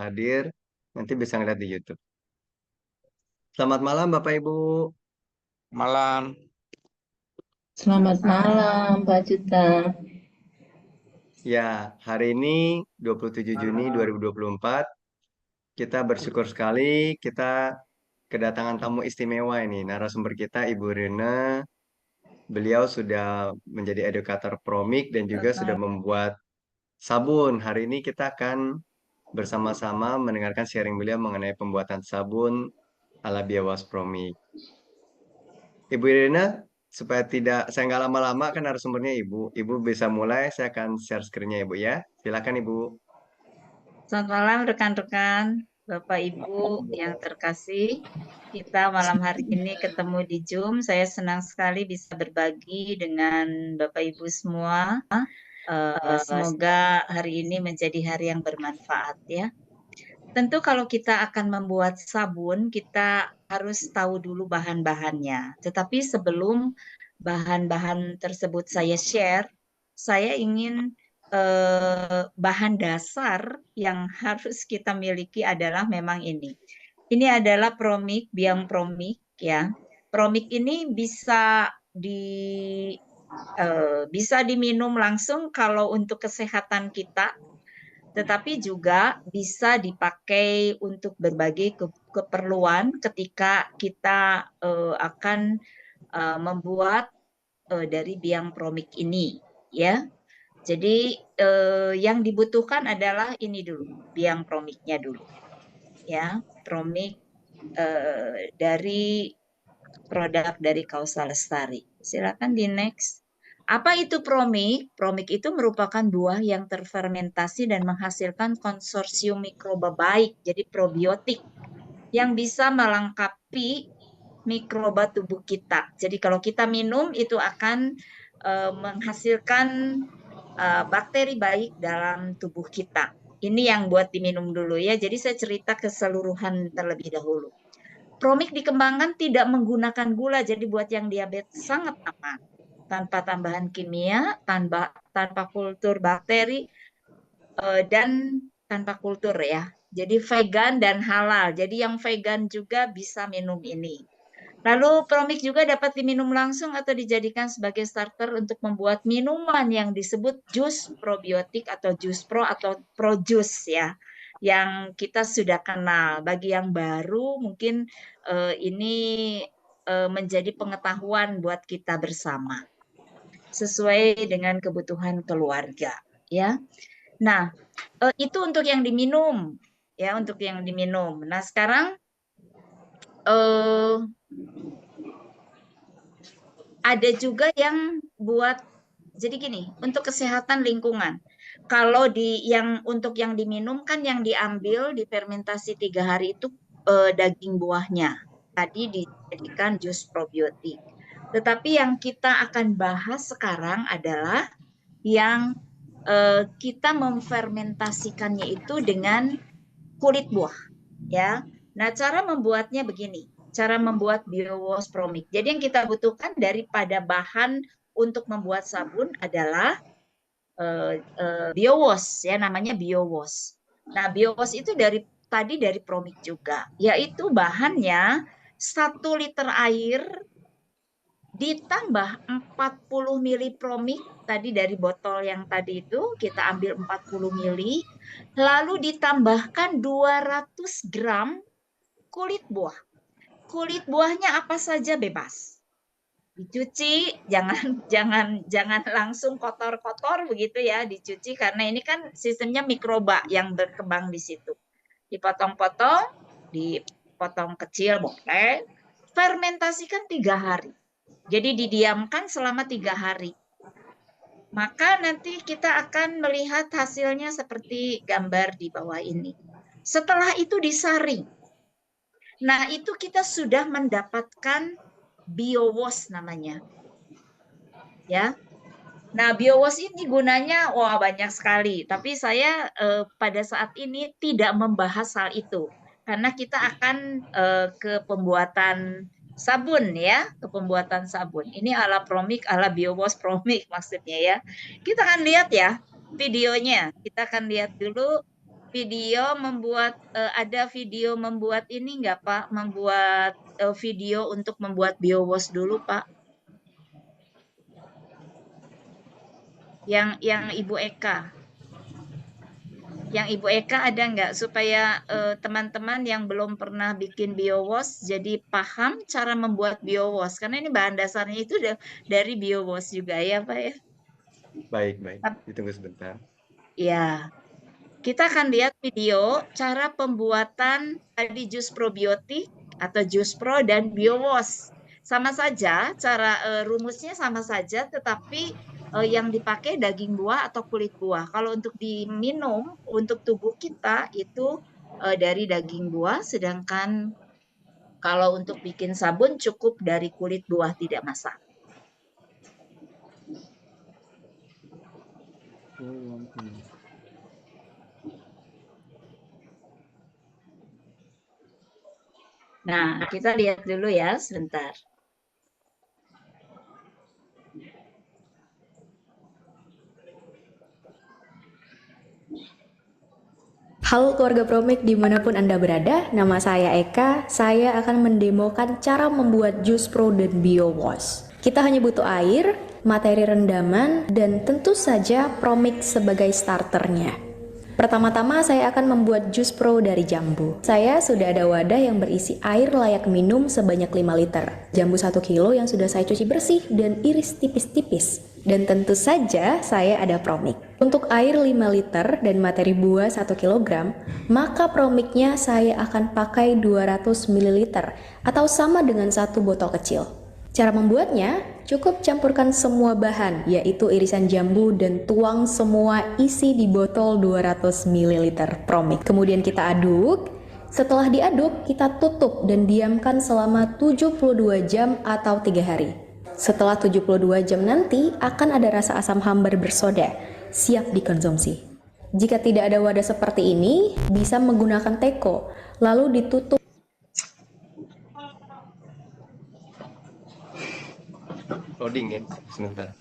hadir. Nanti bisa ngeliat di YouTube. Selamat malam Bapak Ibu. Malam. Selamat malam, Pak Juta. Ya, hari ini 27 Juni 2024, kita bersyukur sekali kita kedatangan tamu istimewa ini. Narasumber kita Ibu Rina. Beliau sudah menjadi edukator Promik dan juga sudah membuat sabun. Hari ini kita akan bersama-sama mendengarkan sharing beliau mengenai pembuatan sabun ala Biawas Promik. Ibu Irina, supaya saya nggak lama-lama kan narasumbernya Ibu. Ibu bisa mulai, saya akan share screen-nya Ibu ya. Silakan Ibu. Selamat malam rekan-rekan, Bapak Ibu yang terkasih. Kita malam hari ini ketemu di Zoom. Saya senang sekali bisa berbagi dengan Bapak Ibu semua. Semoga hari ini menjadi hari yang bermanfaat ya. Tentu kalau kita akan membuat sabun, kita harus tahu dulu bahan-bahannya. Tetapi sebelum bahan-bahan tersebut saya share, saya ingin bahan dasar yang harus kita miliki adalah memang ini. Ini adalah Promik, Biang Promik ya. Promik ini bisa diminum langsung kalau untuk kesehatan kita, tetapi juga bisa dipakai untuk berbagai keperluan ketika kita akan membuat dari biang promik ini ya. Jadi yang dibutuhkan adalah ini dulu, biang promiknya dulu ya. Promik dari produk dari Kausa Lestari. Silakan di next. Apa itu promik? Promik itu merupakan buah yang terfermentasi dan menghasilkan konsorsium mikroba baik, jadi probiotik, yang bisa melengkapi mikroba tubuh kita. Jadi kalau kita minum itu akan menghasilkan bakteri baik dalam tubuh kita. Ini yang buat diminum dulu ya. Jadi saya cerita keseluruhan terlebih dahulu. Promik dikembangkan tidak menggunakan gula, jadi buat yang diabetes sangat aman. Tanpa tambahan kimia, tanpa kultur bakteri, dan tanpa kultur ya. Jadi vegan dan halal. Jadi yang vegan juga bisa minum ini. Lalu Promik juga dapat diminum langsung atau dijadikan sebagai starter untuk membuat minuman yang disebut jus probiotik atau jus pro atau pro jus ya, yang kita sudah kenal. Bagi yang baru mungkin ini menjadi pengetahuan buat kita bersama sesuai dengan kebutuhan keluarga ya. Nah, itu untuk yang diminum ya, untuk yang diminum. Nah, sekarang ada juga yang buat, jadi gini, untuk kesehatan lingkungan. Kalau untuk yang diminum kan yang diambil difermentasi 3 hari itu daging buahnya. Tadi dijadikan jus probiotik. Tetapi yang kita akan bahas sekarang adalah yang kita memfermentasikannya itu dengan kulit buah, ya. Nah, cara membuatnya begini. Cara membuat biowash promik. Jadi yang kita butuhkan daripada bahan untuk membuat sabun adalah biowash, ya, namanya biowash. Nah, biowash itu tadi dari promik juga, yaitu bahannya 1 liter air ditambah 40 mili promik. Tadi dari botol yang tadi itu kita ambil 40 mili, lalu ditambahkan 200 gram kulit buah. Kulit buahnya apa saja bebas. Dicuci, jangan langsung kotor-kotor begitu ya, dicuci karena ini kan sistemnya mikroba yang berkembang di situ. Dipotong-potong, dipotong kecil boleh. Fermentasikan 3 hari. Jadi didiamkan selama 3 hari. Maka nanti kita akan melihat hasilnya seperti gambar di bawah ini. Setelah itu disaring. Nah, itu kita sudah mendapatkan biowash namanya. Ya. Nah, biowash ini gunanya banyak sekali, tapi saya pada saat ini tidak membahas hal itu karena kita akan ke pembuatan sabun ya, ke pembuatan sabun. Ini ala Promik, ala biowash Promik maksudnya ya. Kita akan lihat ya videonya. Kita akan lihat dulu video membuat ada video membuat ini nggak Pak? Membuat video untuk membuat BioWash dulu Pak. Yang Ibu Eka. Yang Ibu Eka ada nggak supaya teman-teman yang belum pernah bikin BioWash jadi paham cara membuat BioWash karena ini bahan dasarnya itu dari BioWash juga ya Pak ya. Baik, ditunggu sebentar. Ya, kita akan lihat video cara pembuatan tadi jus probiotik atau jus pro dan BioWash. Sama saja, cara rumusnya sama saja, tetapi yang dipakai daging buah atau kulit buah. Kalau untuk diminum untuk tubuh kita itu dari daging buah, sedangkan kalau untuk bikin sabun cukup dari kulit buah, tidak masalah. Nah, kita lihat dulu ya sebentar. Halo keluarga Promik dimanapun Anda berada, nama saya Eka. Saya akan mendemokan cara membuat jus pro dan BioWash. Kita hanya butuh air, materi rendaman, dan tentu saja Promik sebagai starternya. Pertama-tama saya akan membuat jus pro dari jambu. Saya sudah ada wadah yang berisi air layak minum sebanyak 5 liter. Jambu 1 kilo yang sudah saya cuci bersih dan iris tipis-tipis. Dan tentu saja saya ada Promik. Untuk air 5 liter dan materi buah 1 kg, maka Promiknya saya akan pakai 200 ml atau sama dengan 1 botol kecil. Cara membuatnya, cukup campurkan semua bahan, yaitu irisan jambu dan tuang semua isi di botol 200 ml Promik. Kemudian kita aduk. Setelah diaduk, kita tutup dan diamkan selama 72 jam atau 3 hari. Setelah 72 jam nanti, akan ada rasa asam hambar bersoda, siap dikonsumsi. Jika tidak ada wadah seperti ini, bisa menggunakan teko, lalu ditutup. Loading ya, sebentar.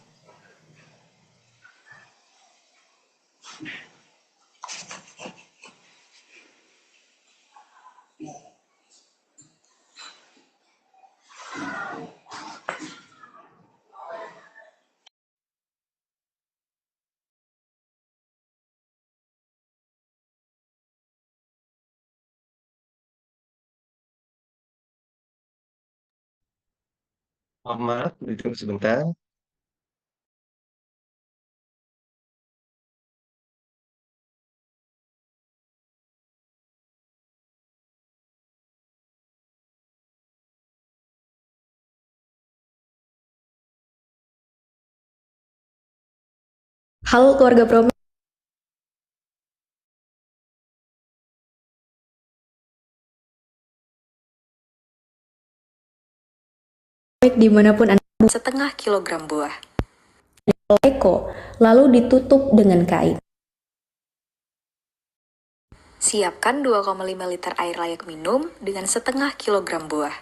Maaf, ditunggu sebentar. Halo keluarga Promik. Dimanapun Anda, setengah kilogram buah. Teko, lalu ditutup dengan kain. Siapkan 2,5 liter air layak minum dengan setengah kilogram buah.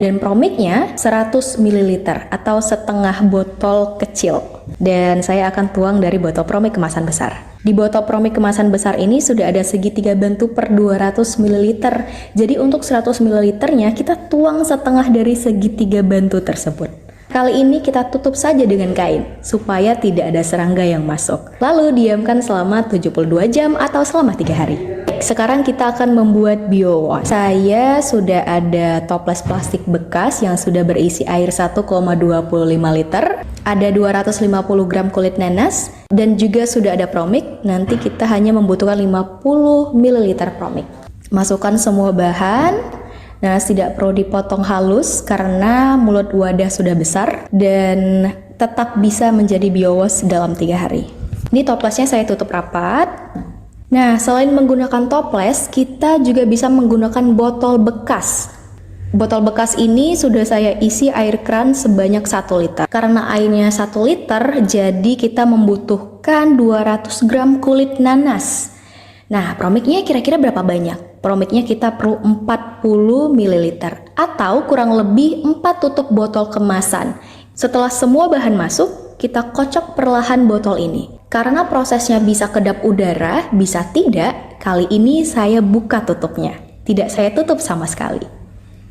Dan Promiknya 100 ml atau setengah botol kecil. Dan saya akan tuang dari botol Promik kemasan besar. Di botol Promik kemasan besar ini sudah ada segitiga bantu per 200 ml. Jadi untuk 100 ml-nya kita tuang setengah dari segitiga bantu tersebut. Kali ini kita tutup saja dengan kain, supaya tidak ada serangga yang masuk. Lalu diamkan selama 72 jam atau selama 3 hari. Sekarang kita akan membuat BioWash. Saya sudah ada toples plastik bekas yang sudah berisi air 1,25 liter. Ada 250 gram kulit nanas. Dan juga sudah ada Promik. Nanti kita hanya membutuhkan 50 ml Promik. Masukkan semua bahan. Nanas tidak perlu dipotong halus karena mulut wadah sudah besar dan tetap bisa menjadi BioWash dalam 3 hari. Ini toplesnya saya tutup rapat. Nah, selain menggunakan toples, kita juga bisa menggunakan botol bekas. Botol bekas ini sudah saya isi air keran sebanyak 1 liter. Karena airnya 1 liter, jadi kita membutuhkan 200 gram kulit nanas. Nah, Promiknya kira-kira berapa banyak? Promiknya kita perlu 40 ml atau kurang lebih 4 tutup botol kemasan. Setelah semua bahan masuk, kita kocok perlahan botol ini. Karena prosesnya bisa kedap udara, bisa tidak, kali ini saya buka tutupnya. Tidak saya tutup sama sekali.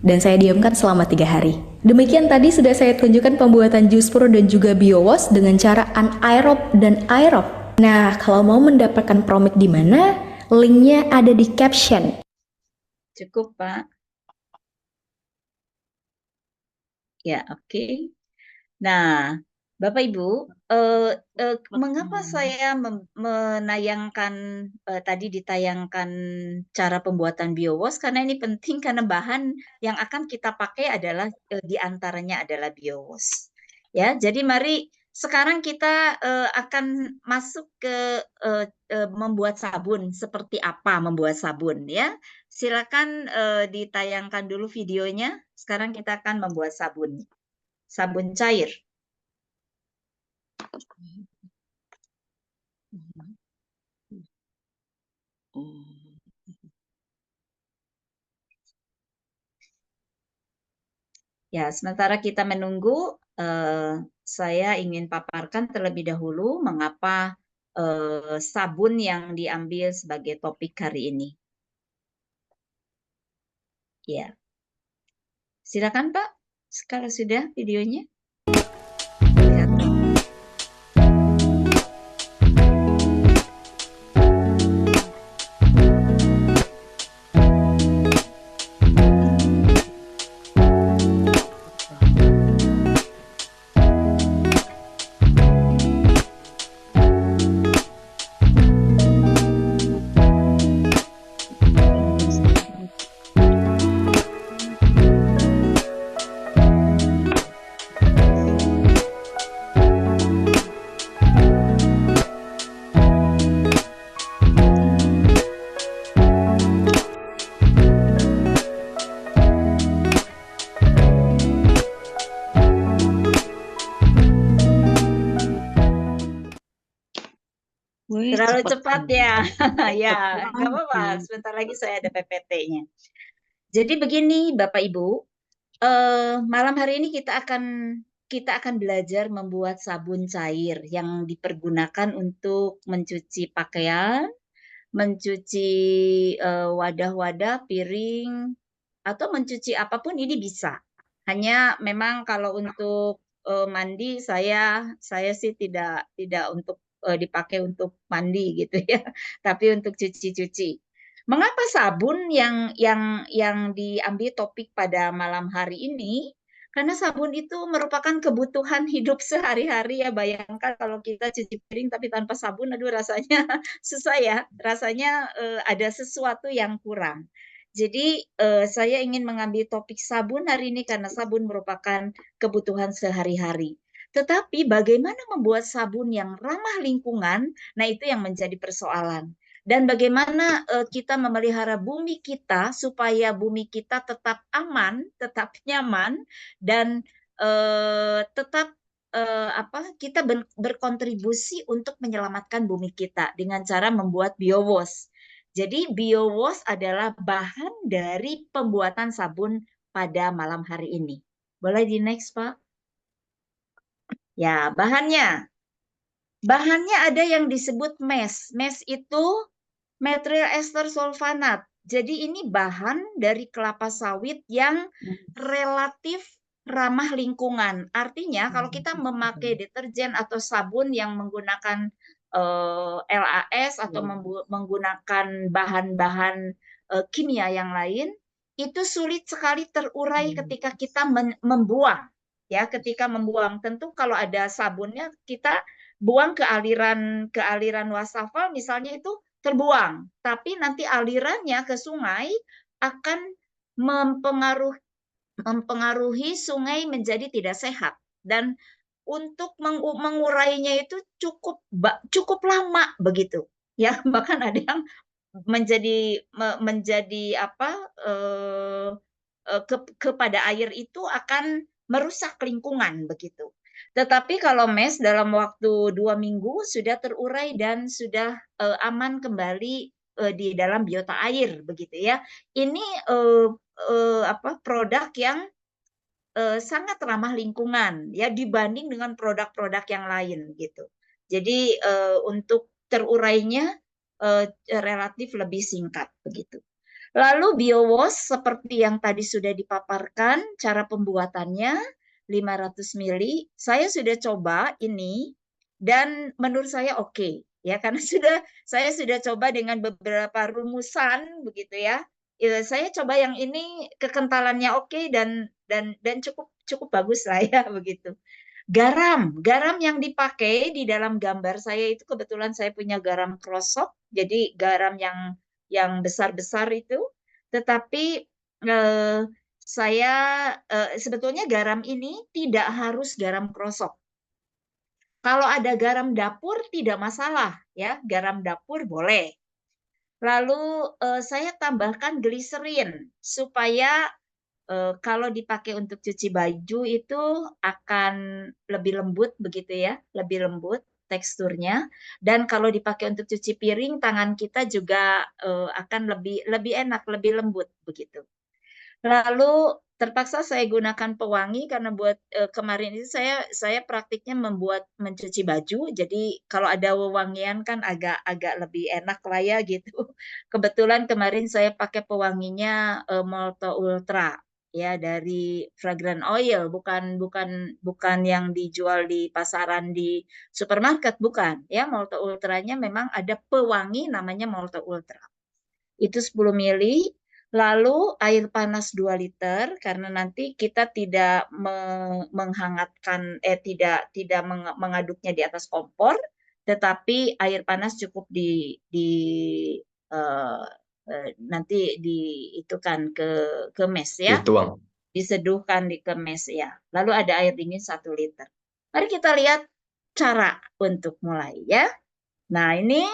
Dan saya diamkan selama 3 hari. Demikian tadi sudah saya tunjukkan pembuatan jus pro dan juga biowash dengan cara anaerob dan aerob. Nah, kalau mau mendapatkan Promik di mana, linknya ada di caption. Cukup, Pak. Ya, oke. Nah, Bapak Ibu, mengapa saya menayangkan tadi ditayangkan cara pembuatan biowash? Karena ini penting karena bahan yang akan kita pakai adalah diantaranya adalah biowash. Ya, jadi mari sekarang kita akan masuk ke membuat sabun. Seperti apa membuat sabun ya? Silakan ditayangkan dulu videonya. Sekarang kita akan membuat sabun. Sabun cair. Ya, sementara kita menunggu, saya ingin paparkan terlebih dahulu mengapa sabun yang diambil sebagai topik hari ini. Ya, silakan Pak, kalau sudah videonya. Lihat. Terlalu cepat ya. Ya, nggak apa-apa. Sebentar lagi saya ada PPT-nya. Jadi begini Bapak Ibu, malam hari ini kita akan belajar membuat sabun cair yang dipergunakan untuk mencuci pakaian, mencuci wadah-wadah, piring, atau mencuci apapun ini bisa. Hanya memang kalau untuk mandi saya sih tidak untuk dipakai untuk mandi gitu ya, tapi untuk cuci-cuci. Mengapa sabun yang diambil topik pada malam hari ini? Karena sabun itu merupakan kebutuhan hidup sehari-hari ya. Bayangkan kalau kita cuci piring tapi tanpa sabun, aduh rasanya susah ya. Rasanya ada sesuatu yang kurang. Jadi saya ingin mengambil topik sabun hari ini karena sabun merupakan kebutuhan sehari-hari. Tetapi bagaimana membuat sabun yang ramah lingkungan, nah itu yang menjadi persoalan. Dan bagaimana kita memelihara bumi kita supaya bumi kita tetap aman, tetap nyaman, dan tetap kita berkontribusi untuk menyelamatkan bumi kita dengan cara membuat biowash. Jadi biowash adalah bahan dari pembuatan sabun pada malam hari ini. Boleh di next, Pak? Ya, bahannya. Bahannya ada yang disebut MES. MES itu methyl ester sulfanat. Jadi ini bahan dari kelapa sawit yang relatif ramah lingkungan. Artinya kalau kita memakai deterjen atau sabun yang menggunakan LAS atau menggunakan bahan-bahan kimia yang lain, itu sulit sekali terurai ketika kita membuang. Ya, ketika membuang, tentu kalau ada sabunnya kita buang ke aliran wastafel misalnya itu terbuang, tapi nanti alirannya ke sungai akan mempengaruhi sungai menjadi tidak sehat, dan untuk mengurainya itu cukup lama begitu ya. Bahkan ada yang menjadi apa kepada air itu akan merusak lingkungan begitu. Tetapi kalau MES dalam waktu 2 minggu sudah terurai dan sudah aman kembali di dalam biota air begitu ya. Ini produk yang sangat ramah lingkungan ya dibanding dengan produk-produk yang lain gitu. Jadi untuk terurainya relatif lebih singkat begitu. Lalu biowash seperti yang tadi sudah dipaparkan cara pembuatannya 500 ml. Saya sudah coba ini dan menurut saya oke ya karena saya sudah coba dengan beberapa rumusan begitu ya. Saya coba yang ini kekentalannya oke dan cukup bagus lah ya begitu. Garam yang dipakai di dalam gambar saya itu kebetulan saya punya garam krosok, jadi garam yang besar-besar itu. Tetapi saya sebetulnya garam ini tidak harus garam krosok. Kalau ada garam dapur tidak masalah ya, garam dapur boleh. Lalu saya tambahkan gliserin supaya kalau dipakai untuk cuci baju itu akan lebih lembut begitu ya, lebih lembut teksturnya. Dan kalau dipakai untuk cuci piring, tangan kita juga akan lebih enak, lebih lembut begitu. Lalu terpaksa saya gunakan pewangi karena buat kemarin itu saya praktiknya mencuci baju. Jadi kalau ada wewangian kan agak lebih enak lah ya gitu. Kebetulan kemarin saya pakai pewanginya Molto Ultra ya dari Fragrant Oil, bukan yang dijual di pasaran di supermarket, bukan ya. Molto Ultranya memang ada pewangi namanya Molto Ultra. Itu 10 ml. Lalu air panas 2 liter karena nanti kita tidak menghangatkan tidak mengaduknya di atas kompor, tetapi air panas cukup nanti diitukan ke mes ya, Dituang. diseduhkan di kemes ya. Lalu ada air dingin 1 liter. Mari kita lihat cara untuk mulai ya. Nah, ini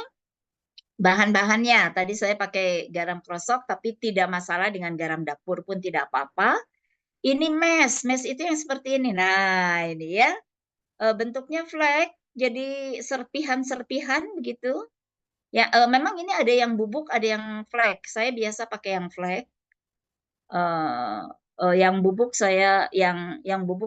bahan-bahannya, tadi saya pakai garam krosok, tapi tidak masalah dengan garam dapur pun tidak apa-apa. Ini mes itu yang seperti ini. Nah, ini ya, bentuknya flake, jadi serpihan-serpihan begitu. Ya, memang ini ada yang bubuk, ada yang flake. Saya biasa pakai yang flake. Yang bubuk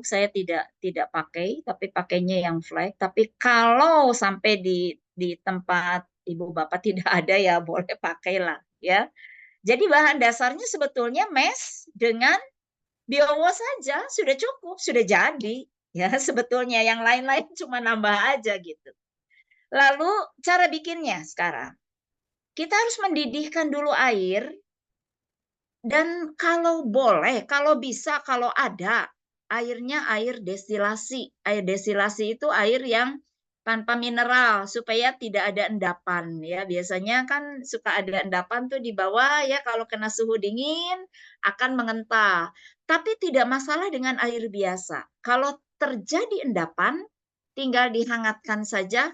saya tidak pakai, tapi pakainya yang flake. Tapi kalau sampai di tempat ibu bapak tidak ada ya boleh pakailah ya. Jadi bahan dasarnya sebetulnya mes dengan biowash saja sudah cukup, sudah jadi ya sebetulnya yang lain-lain cuma nambah aja gitu. Lalu cara bikinnya sekarang. Kita harus mendidihkan dulu air dan kalau boleh, kalau bisa, kalau ada airnya air destilasi. Air destilasi itu air yang tanpa mineral supaya tidak ada endapan ya. Biasanya kan suka ada endapan tuh di bawah ya kalau kena suhu dingin akan mengental. Tapi tidak masalah dengan air biasa. Kalau terjadi endapan tinggal dihangatkan saja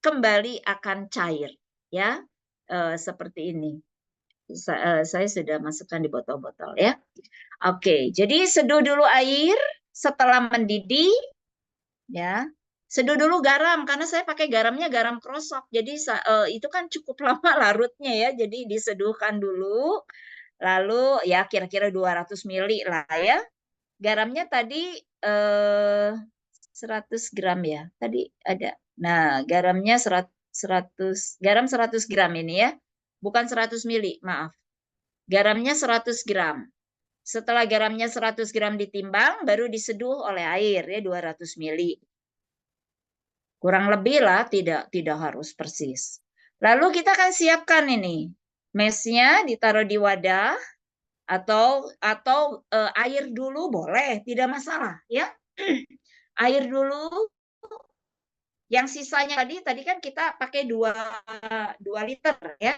kembali akan cair ya. Seperti ini. Saya sudah masukkan di botol-botol ya. Oke, jadi seduh dulu air setelah mendidih ya. Seduh dulu garam karena saya pakai garamnya garam krosok. Jadi itu kan cukup lama larutnya ya. Jadi diseduhkan dulu. Lalu ya kira-kira 200 ml lah ya. Garamnya tadi 100 gram ya. Tadi ada. Nah, garamnya 100 garam 100 gram ini ya. Bukan 100 mili, maaf. Garamnya 100 gram. Setelah garamnya 100 gram ditimbang, baru diseduh oleh air ya 200 mili. Kurang lebih lah, tidak harus persis. Lalu kita akan siapkan ini. Mesnya ditaruh di wadah atau air dulu boleh, tidak masalah ya. Air dulu. Yang sisanya tadi kan kita pakai 2 liter ya.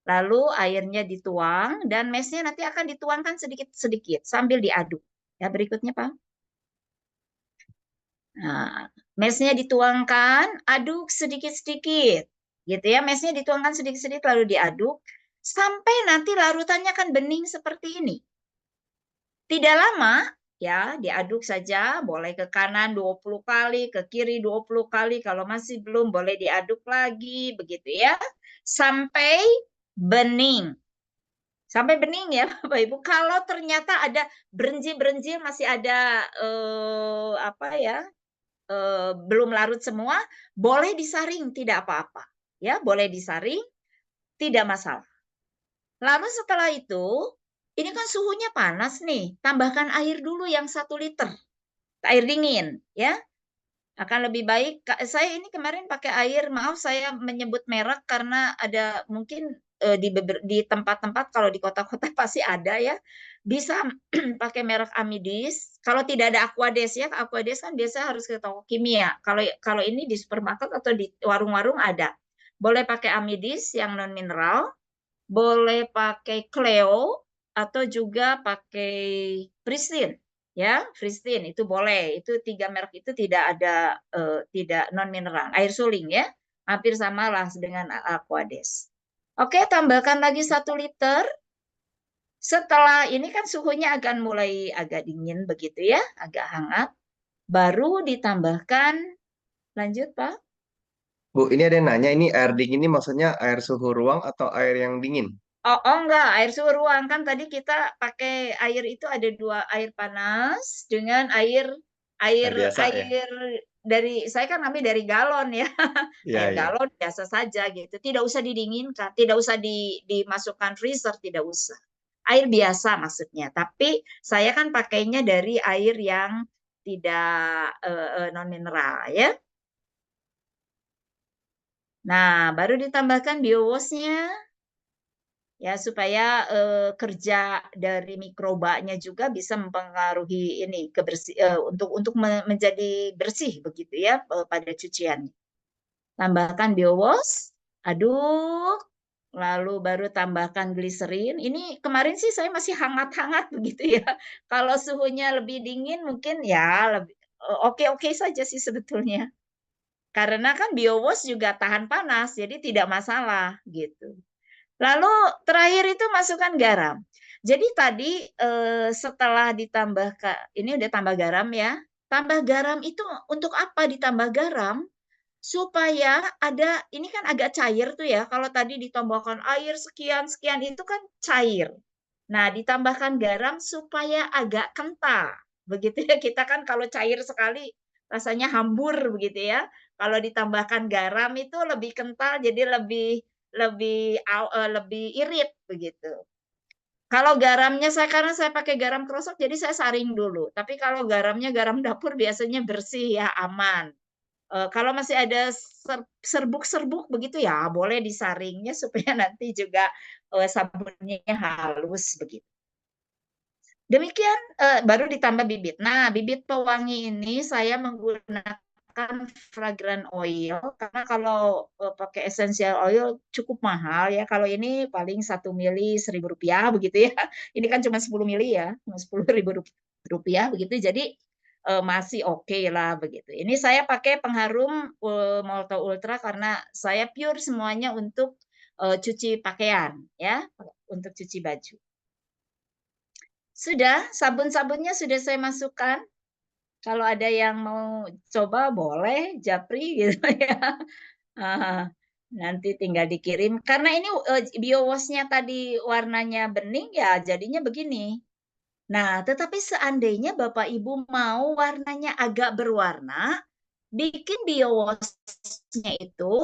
Lalu airnya dituang dan mesnya nanti akan dituangkan sedikit-sedikit sambil diaduk. Ya, berikutnya, Pak. Nah, mesnya dituangkan, aduk sedikit-sedikit. Gitu ya, mesnya dituangkan sedikit-sedikit lalu diaduk sampai nanti larutannya akan bening seperti ini. Tidak lama, ya, diaduk saja, boleh ke kanan 20 kali, ke kiri 20 kali, kalau masih belum boleh diaduk lagi, begitu ya. Sampai bening. Sampai bening ya Bapak Ibu. Kalau ternyata ada berenjil-berenjil masih ada apa ya? belum larut semua, boleh disaring, tidak apa-apa. Ya, boleh disaring, tidak masalah. Lalu setelah itu, ini kan suhunya panas nih, tambahkan air dulu yang 1 liter, air dingin, ya. Akan lebih baik, saya ini kemarin pakai air, maaf saya menyebut merek karena ada mungkin di tempat-tempat, kalau di kota-kota pasti ada ya, bisa pakai merek Amidis. Kalau tidak ada Aquades ya, Aquades kan biasa harus ke toko kimia. Kalau ini di supermarket atau di warung-warung ada. Boleh pakai Amidis yang non mineral, boleh pakai Cleo, atau juga pakai Pristine. Ya, Pristine itu boleh. Itu 3 merek itu tidak ada tidak non mineral, air suling ya. Hampir samalah dengan Aquades. Oke, tambahkan lagi 1 liter. Setelah ini kan suhunya akan mulai agak dingin begitu ya, agak hangat. Baru ditambahkan, lanjut Pak. Bu, ini ada yang nanya, ini air dingin ini maksudnya air suhu ruang atau air yang dingin? Oh, enggak, air suhu ruang kan tadi kita pakai air itu ada 2, air panas dengan air Air biasa ya? dari, saya kan ambil dari galon ya, Iya, air iya. galon biasa saja gitu, tidak usah didinginkan, tidak usah dimasukkan freezer, tidak usah. Air biasa maksudnya, tapi saya kan pakainya dari air yang tidak non mineral ya. Nah, baru ditambahkan biowash-nya. Ya, supaya kerja dari mikrobanya juga bisa mempengaruhi ini untuk menjadi bersih begitu ya pada cucian. Tambahkan biowash, aduk, lalu baru tambahkan gliserin. Ini kemarin sih saya masih hangat-hangat begitu ya. Kalau suhunya lebih dingin mungkin ya lebih oke-oke saja sih sebetulnya. Karena kan biowash juga tahan panas, jadi tidak masalah gitu. Lalu terakhir itu masukkan garam. Jadi tadi setelah ditambahkan, ini udah tambah garam ya. Tambah garam itu untuk apa ditambah garam? Supaya ada, ini kan agak cair tuh ya. Kalau tadi ditambahkan air sekian-sekian itu kan cair. Nah, ditambahkan garam supaya agak kental. Begitu ya, kita kan kalau cair sekali rasanya hambur begitu ya. Kalau ditambahkan garam itu lebih kental, jadi lebih irit begitu. Kalau garamnya karena saya pakai garam krosok, jadi saya saring dulu. Tapi kalau garamnya garam dapur biasanya bersih ya, aman. Kalau masih ada serbuk-serbuk begitu ya, boleh disaringnya supaya nanti juga sabunnya halus begitu. Demikian baru ditambah bibit. Nah, bibit pewangi ini saya menggunakan fragrant oil karena kalau pakai essential oil cukup mahal ya. Kalau ini paling 1 mili Rp1.000 begitu ya. Ini kan cuma 10 mili ya, cuma Rp10.000 begitu. Jadi masih oke lah begitu. Ini saya pakai pengharum Molto Ultra karena saya pure semuanya untuk cuci pakaian ya, untuk cuci baju. Sudah, sabun-sabunnya sudah saya masukkan. Kalau ada yang mau coba boleh, japri gitu ya. Nanti tinggal dikirim. Karena ini biowash-nya tadi warnanya bening ya jadinya begini. Nah, tetapi seandainya Bapak Ibu mau warnanya agak berwarna, bikin biowash-nya itu,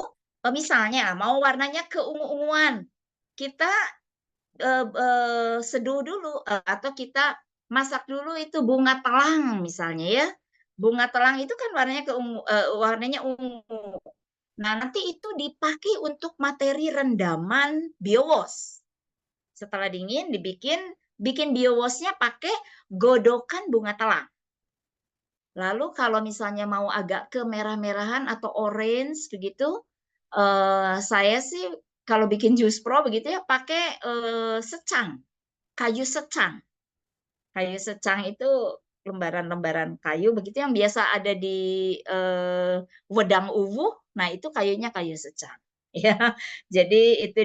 misalnya mau warnanya keungu-unguan, kita seduh dulu atau kita masak dulu itu bunga telang misalnya ya. Bunga telang itu kan warnanya ungu. Nah, nanti itu dipakai untuk materi rendaman biowash. Setelah dingin bikin biowash-nya pakai godokan bunga telang. Lalu kalau misalnya mau agak kemerah-merahan atau orange begitu, saya sih kalau bikin jus pro begitu ya pakai secang, kayu secang. Kayu secang itu lembaran-lembaran kayu begitu yang biasa ada di wedang uwu. Nah, itu kayunya kayu secang. Ya, jadi itu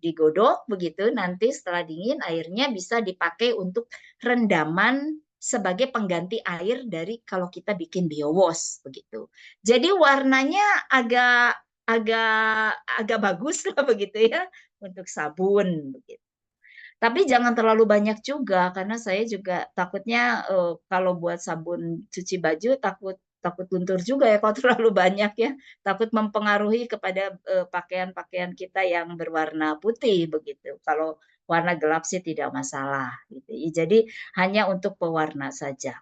digodok begitu. Nanti setelah dingin airnya bisa dipakai untuk rendaman sebagai pengganti air dari kalau kita bikin biowash begitu. Jadi warnanya agak bagus lah begitu ya untuk sabun begitu. Tapi jangan terlalu banyak juga karena saya juga takutnya kalau buat sabun cuci baju takut luntur juga ya kalau terlalu banyak ya. Takut mempengaruhi kepada pakaian-pakaian kita yang berwarna putih begitu. Kalau warna gelap sih tidak masalah gitu. Jadi hanya untuk pewarna saja.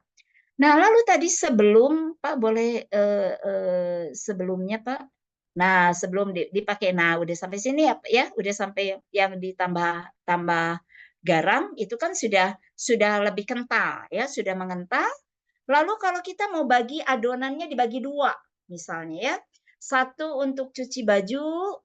Nah, lalu tadi sebelum Pak boleh sebelumnya Pak. Nah, sebelum dipakai. Nah, udah sampai sini ya, udah sampai yang tambah garam itu kan sudah lebih kental ya, sudah mengental. Lalu kalau kita mau bagi adonannya dibagi dua, misalnya ya. Satu untuk cuci baju,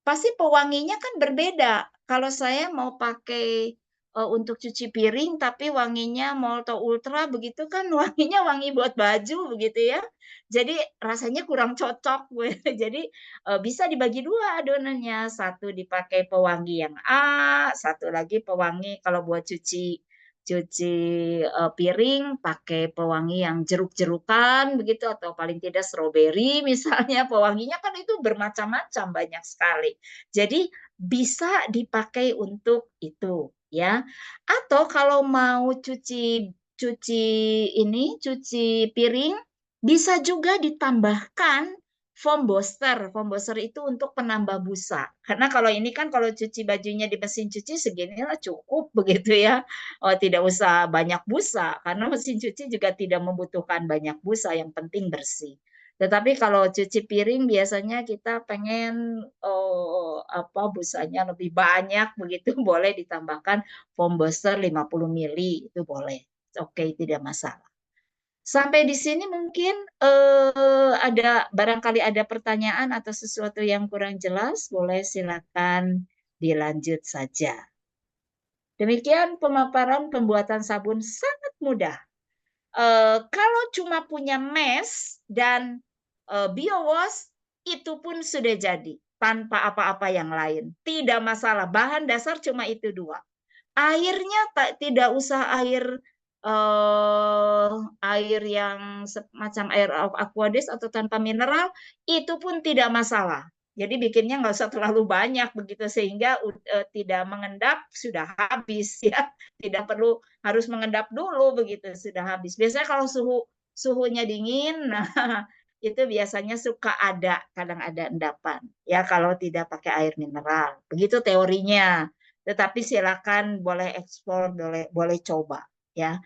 pasti pewanginya kan berbeda. Kalau saya mau pakai untuk cuci piring tapi wanginya Molto Ultra begitu kan wanginya wangi buat baju begitu ya. Jadi rasanya kurang cocok. Jadi bisa dibagi dua adonannya. Satu dipakai pewangi yang A, satu lagi pewangi kalau buat cuci piring pakai pewangi yang jeruk-jerukan begitu atau paling tidak stroberi misalnya pewanginya kan itu bermacam-macam banyak sekali. Jadi bisa dipakai untuk itu ya. Atau kalau mau cuci piring bisa juga ditambahkan foam booster. Foam booster itu untuk penambah busa. Karena kalau ini kan kalau cuci bajunya di mesin cuci seginilah cukup begitu ya. Oh, tidak usah banyak busa karena mesin cuci juga tidak membutuhkan banyak busa, yang penting bersih. Tetapi kalau cuci piring biasanya kita pengen busanya lebih banyak begitu boleh ditambahkan foam booster 50 mili itu boleh. Oke, tidak masalah. Sampai di sini mungkin barangkali ada pertanyaan atau sesuatu yang kurang jelas, boleh silakan dilanjut saja. Demikian pemaparan pembuatan sabun sangat mudah. Kalau cuma punya mesh dan biowash itu pun sudah jadi tanpa apa-apa yang lain. Tidak masalah, bahan dasar cuma itu dua. Airnya tidak usah air yang semacam air aquades atau tanpa mineral, itu pun tidak masalah. Jadi bikinnya nggak usah terlalu banyak begitu sehingga tidak mengendap sudah habis ya. Tidak perlu harus mengendap dulu begitu sudah habis. Biasanya kalau suhunya dingin, nah itu biasanya kadang ada endapan ya kalau tidak pakai air mineral. Begitu teorinya. Tetapi silakan boleh eksplor, boleh coba ya.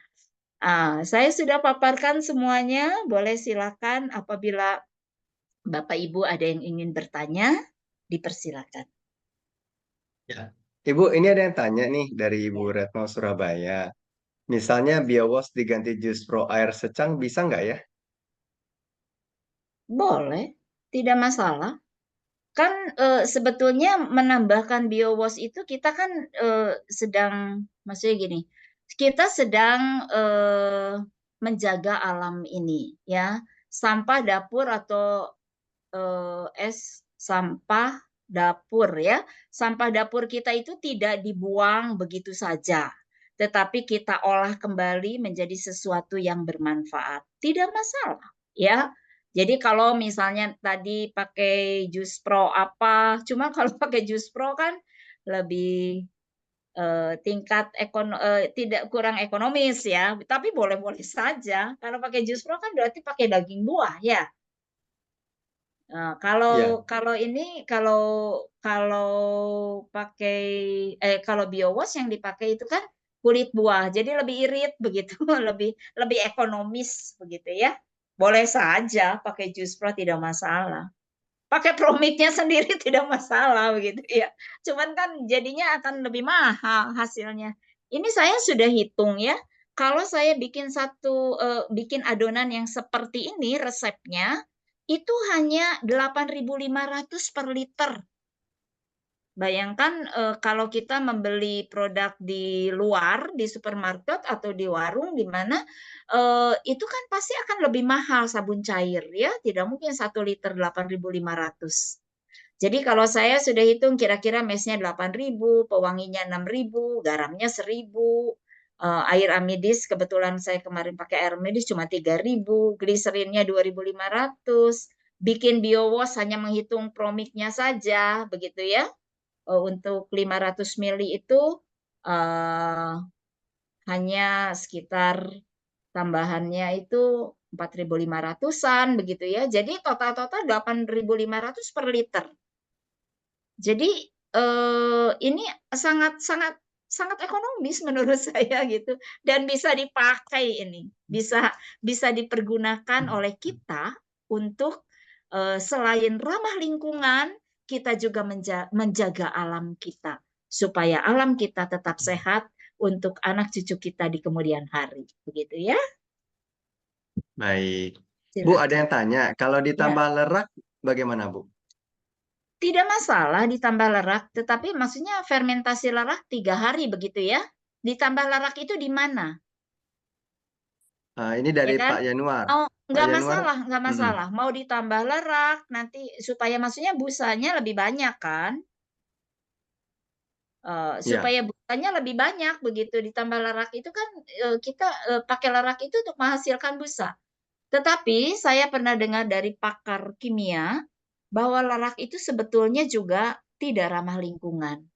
Saya sudah paparkan semuanya, boleh silakan apabila Bapak Ibu ada yang ingin bertanya, dipersilakan. Ya. Ibu, ini ada yang tanya nih dari Ibu Retno Surabaya. Misalnya BioWash diganti Jus Pro air secang bisa nggak ya? Boleh, tidak masalah. Kan sebetulnya menambahkan biowash itu kita kan maksudnya gini, kita sedang menjaga alam ini ya, sampah dapur atau sampah dapur ya, sampah dapur kita itu tidak dibuang begitu saja, tetapi kita olah kembali menjadi sesuatu yang bermanfaat, tidak masalah ya. Jadi kalau misalnya tadi pakai Jus Pro cuma kalau pakai Jus Pro kan lebih tingkat tidak kurang ekonomis ya. Tapi boleh-boleh saja. Kalau pakai Jus Pro kan berarti pakai daging buah ya. Nah, Ya. kalau pakai kalau biowash yang dipakai itu kan kulit buah, jadi lebih irit begitu, lebih ekonomis begitu ya. Boleh saja pakai Jus Pro tidak masalah. Pakai Promix-nya sendiri tidak masalah begitu ya. Cuman kan jadinya akan lebih mahal hasilnya. Ini saya sudah hitung ya. Kalau saya bikin adonan yang seperti ini resepnya itu hanya 8.500 per liter. Bayangkan kalau kita membeli produk di luar, di supermarket atau di warung, di mana itu kan pasti akan lebih mahal sabun cair ya, tidak mungkin 1 liter 8.500. Jadi kalau saya sudah hitung kira-kira mesnya 8.000, pewanginya 6.000, garamnya 1.000, air amidis kebetulan saya kemarin pakai air amidis cuma 3.000, gliserinnya 2.500, bikin biowash hanya menghitung promiknya saja begitu ya. Untuk 500 mili itu eh, hanya sekitar tambahannya itu 4.500-an begitu ya. Jadi total-total 8.500 per liter. Jadi ini sangat ekonomis menurut saya gitu, dan bisa dipakai ini, bisa dipergunakan oleh kita untuk selain ramah lingkungan, kita juga menjaga alam kita supaya alam kita tetap sehat untuk anak cucu kita di kemudian hari, begitu ya. Baik. Bu, ada Silakan. yang tanya, kalau Ya. ditambah lerak bagaimana, Bu? Tidak masalah ditambah lerak, tetapi maksudnya fermentasi lerak 3 hari begitu ya. Ditambah lerak itu di mana? Ini Ya dari kan? Pak Januar. Oh, Pak nggak Januar, masalah, nggak mm-mm. masalah. Mau ditambah lerak nanti supaya maksudnya busanya lebih banyak kan? Ya, Supaya busanya lebih banyak begitu, ditambah lerak itu kan kita pakai lerak itu untuk menghasilkan busa. Tetapi saya pernah dengar dari pakar kimia bahwa lerak itu sebetulnya juga tidak ramah lingkungan.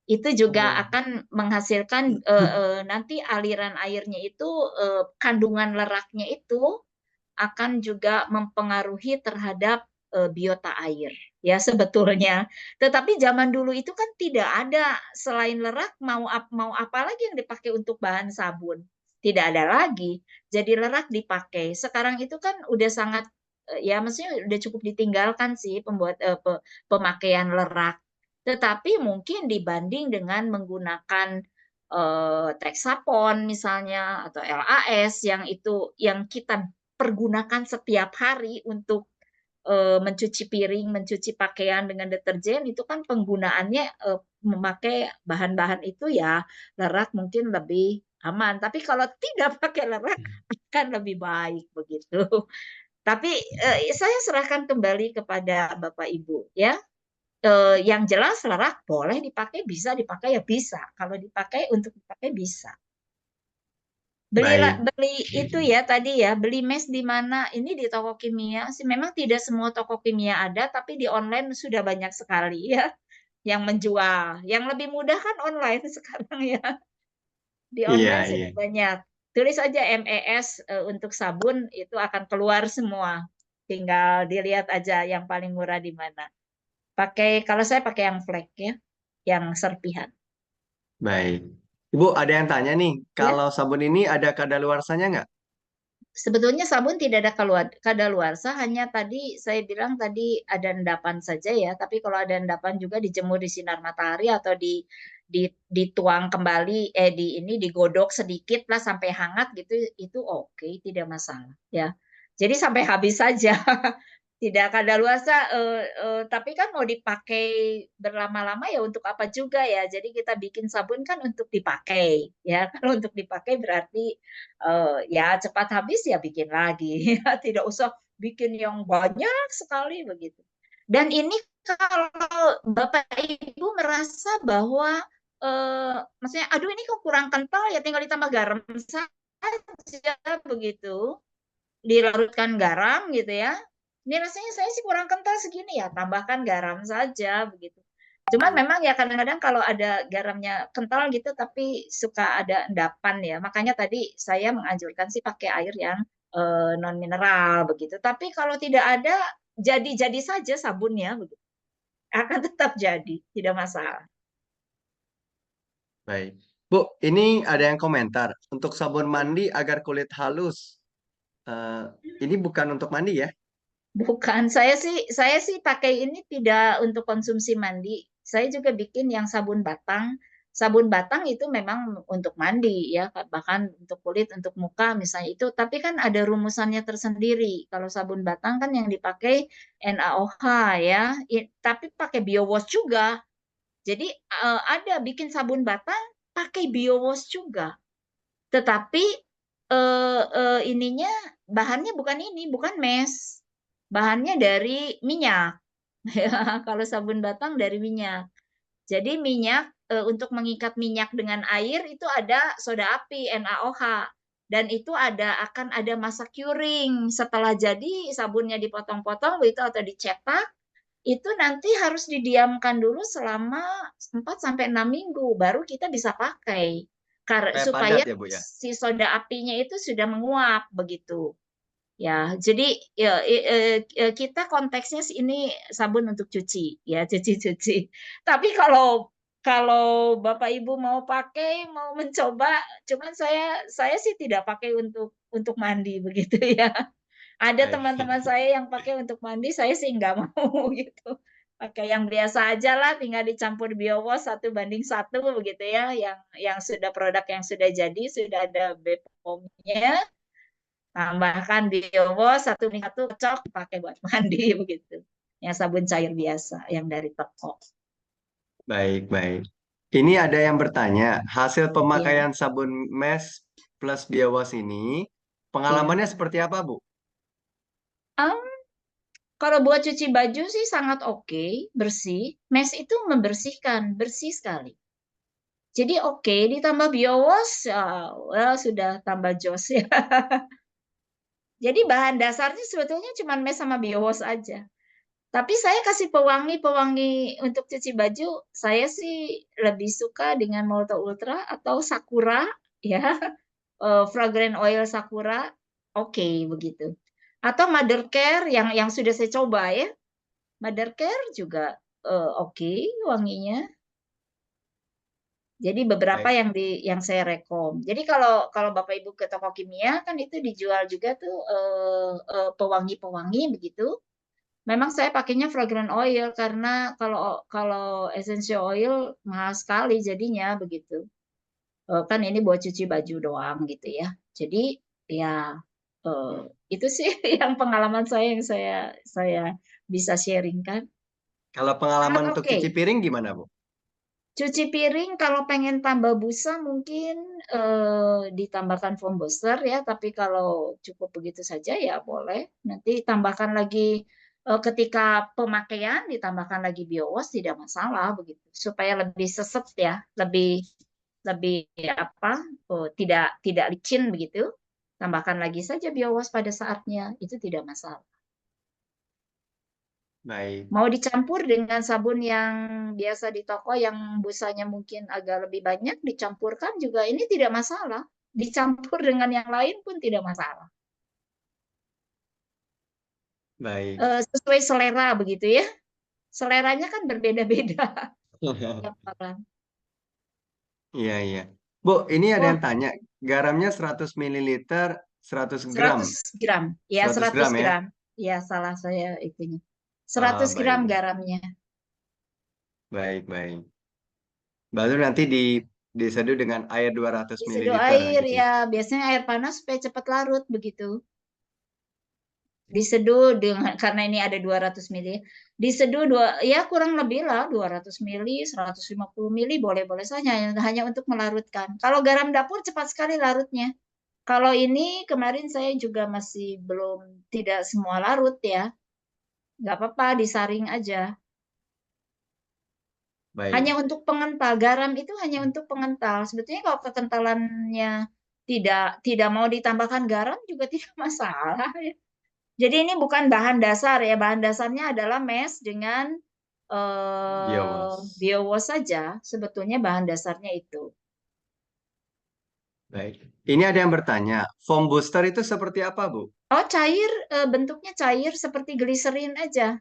Itu juga Oh. akan menghasilkan nanti aliran airnya itu, kandungan leraknya itu akan juga mempengaruhi terhadap biota air ya sebetulnya. Tetapi zaman dulu itu kan tidak ada, selain lerak mau apa lagi yang dipakai untuk bahan sabun? Tidak ada lagi. Jadi lerak dipakai. Sekarang itu kan udah sangat ya maksudnya udah cukup ditinggalkan sih pemakaian lerak. Tetapi mungkin dibanding dengan menggunakan Texapon misalnya atau LAS yang itu yang kita pergunakan setiap hari untuk mencuci piring, mencuci pakaian dengan deterjen, itu kan penggunaannya memakai bahan-bahan itu ya lerak mungkin lebih aman. Tapi kalau tidak pakai lerak akan lebih baik begitu. Tapi saya serahkan kembali kepada Bapak Ibu ya. Yang jelas lerak boleh dipakai, bisa dipakai ya bisa. Kalau dipakai untuk dipakai bisa. baik. Beli itu ya tadi ya, beli mes di mana? Ini di toko kimia sih. Memang tidak semua toko kimia ada, tapi di online sudah banyak sekali ya yang menjual. Yang lebih mudah kan online sekarang ya. Di Iya, online iya. sudah banyak. Tulis aja MES untuk sabun itu akan keluar semua. Tinggal dilihat aja yang paling murah di mana. Kalau saya pakai yang flake ya, yang serpihan. Baik. Ibu, ada yang tanya nih, Ya. kalau sabun ini ada kadaluarsanya nggak? Sebetulnya sabun tidak ada kadaluarsa, hanya tadi saya bilang tadi ada endapan saja ya. Tapi kalau ada endapan juga dijemur di sinar matahari atau dituang kembali, digodok sedikit lah sampai hangat gitu, itu oke, tidak masalah ya. Jadi sampai habis saja. Tidak kadaluarsa, tapi kan mau dipakai berlama-lama ya untuk apa juga ya. Jadi kita bikin sabun kan untuk dipakai ya. Kalau untuk dipakai berarti ya cepat habis ya bikin lagi ya, tidak usah bikin yang banyak sekali begitu. Dan ini kalau Bapak Ibu merasa bahwa maksudnya aduh ini kok kurang kental ya tinggal ditambah garam saja begitu, dilarutkan garam gitu ya. Ini rasanya saya sih kurang kental segini ya, tambahkan garam saja begitu. Cuman memang ya kadang-kadang kalau ada garamnya kental gitu tapi suka ada endapan ya. Makanya tadi saya menganjurkan sih pakai air yang non mineral begitu. Tapi kalau tidak ada jadi-jadi saja sabunnya begitu. Akan tetap jadi, tidak masalah. Baik. Bu, ini ada yang komentar. Untuk sabun mandi agar kulit halus. Eh, ini bukan untuk mandi ya? Bukan, saya sih pakai ini tidak untuk konsumsi mandi. Saya juga bikin yang sabun batang. Sabun batang itu memang untuk mandi ya, bahkan untuk kulit, untuk muka misalnya itu. Tapi kan ada rumusannya tersendiri. Kalau sabun batang kan yang dipakai NaOH ya, tapi pakai biowash juga. Jadi ada bikin sabun batang pakai biowash juga. Tetapi ininya bahannya bukan ini, bukan mes. Bahannya dari minyak. Ya, kalau sabun batang dari minyak. Jadi minyak untuk mengikat minyak dengan air itu ada soda api NaOH, dan itu akan ada masa curing setelah jadi sabunnya dipotong-potong begitu atau dicetak, itu nanti harus didiamkan dulu selama 4 sampai 6 minggu baru kita bisa pakai. Supaya Supaya padat ya, Bu ya? si soda apinya itu sudah menguap begitu. Ya, jadi kita konteksnya ini sabun untuk cuci, ya cuci-cuci. Tapi kalau kalau Bapak Ibu mau pakai, mau mencoba, cuman saya sih tidak pakai untuk mandi begitu ya. Ada Baik. teman-teman saya yang pakai untuk mandi, saya sih nggak mau gitu. Pakai yang biasa aja lah, tinggal dicampur biowash 1:1 begitu ya, yang sudah produk yang sudah jadi, sudah ada BPOM-nya, tambahkan biowash 1:1 cocok pakai buat mandi begitu. Yang sabun cair biasa yang dari toko. Baik, baik. Ini ada yang bertanya, hasil Iya, pemakaian sabun mesh plus biowash ini, iya. pengalamannya seperti apa, Bu? Ah, kalau buat cuci baju sih sangat oke, bersih. Mesh itu membersihkan, bersih sekali. Jadi oke, ditambah biowash, ya, well, sudah tambah jos ya. Jadi bahan dasarnya sebetulnya cuma mesh sama biowash aja. Tapi saya kasih pewangi-pewangi untuk cuci baju, saya sih lebih suka dengan Molto Ultra atau Sakura, ya, fragrant oil Sakura, oke begitu. Atau Mother Care yang sudah saya coba ya, Mother Care juga oke wanginya. Jadi beberapa Baik. yang saya rekom. Jadi kalau Bapak Ibu ke toko kimia kan itu dijual juga tuh pewangi-pewangi begitu. Memang saya pakainya fragrant oil karena kalau kalau essential oil mahal sekali jadinya begitu. Kan ini buat cuci baju doang gitu ya. Jadi ya eh, itu sih yang pengalaman saya yang saya bisa sharingkan. Kalau Sangat pengalaman untuk oke. cuci piring gimana, Bu? Cuci piring kalau pengen tambah busa mungkin ditambahkan foam booster ya, tapi kalau cukup begitu saja ya boleh. Nanti tambahkan lagi ketika pemakaian ditambahkan lagi biowash tidak masalah begitu. Supaya lebih seset ya, lebih lebih apa? Tidak tidak licin begitu. Tambahkan lagi saja biowash pada saatnya, itu tidak masalah. Baik. Mau dicampur dengan sabun yang biasa di toko yang busanya mungkin agak lebih banyak, dicampurkan juga ini tidak masalah. Dicampur dengan yang lain pun tidak masalah. Baik. Sesuai selera begitu ya. Seleranya kan berbeda-beda tiap orang. Iya, iya. Bu, ini ada Wah, yang tanya, garamnya 100 mililiter, 100 gram. 100 gram. Ya, 100 100 gram ya? gram. Ya, salah saya itunya. Ah, 100 gram baik. garamnya. Baik, baik. Baru nanti diseduh dengan air 200 Diseduh mililiter air gitu ya. ya, biasanya air panas supaya cepat larut begitu. Diseduh dengan karena ini ada 200 mili. Diseduh ya kurang lebih lah 200 mili, 150 mili boleh-boleh saja hanya untuk melarutkan. Kalau garam dapur cepat sekali larutnya. Kalau ini kemarin saya juga masih belum tidak semua larut ya. Nggak apa-apa disaring aja. Baik. Hanya untuk pengental. Garam itu hanya untuk pengental. Sebetulnya kalau kekentalannya tidak mau ditambahkan garam juga tidak masalah ya. Jadi ini bukan bahan dasar ya, bahan dasarnya adalah mesh dengan Biowash. biowash saja. Sebetulnya bahan dasarnya itu. Baik. Ini ada yang bertanya, foam booster itu seperti apa, Bu? Oh cair, bentuknya cair seperti gliserin aja.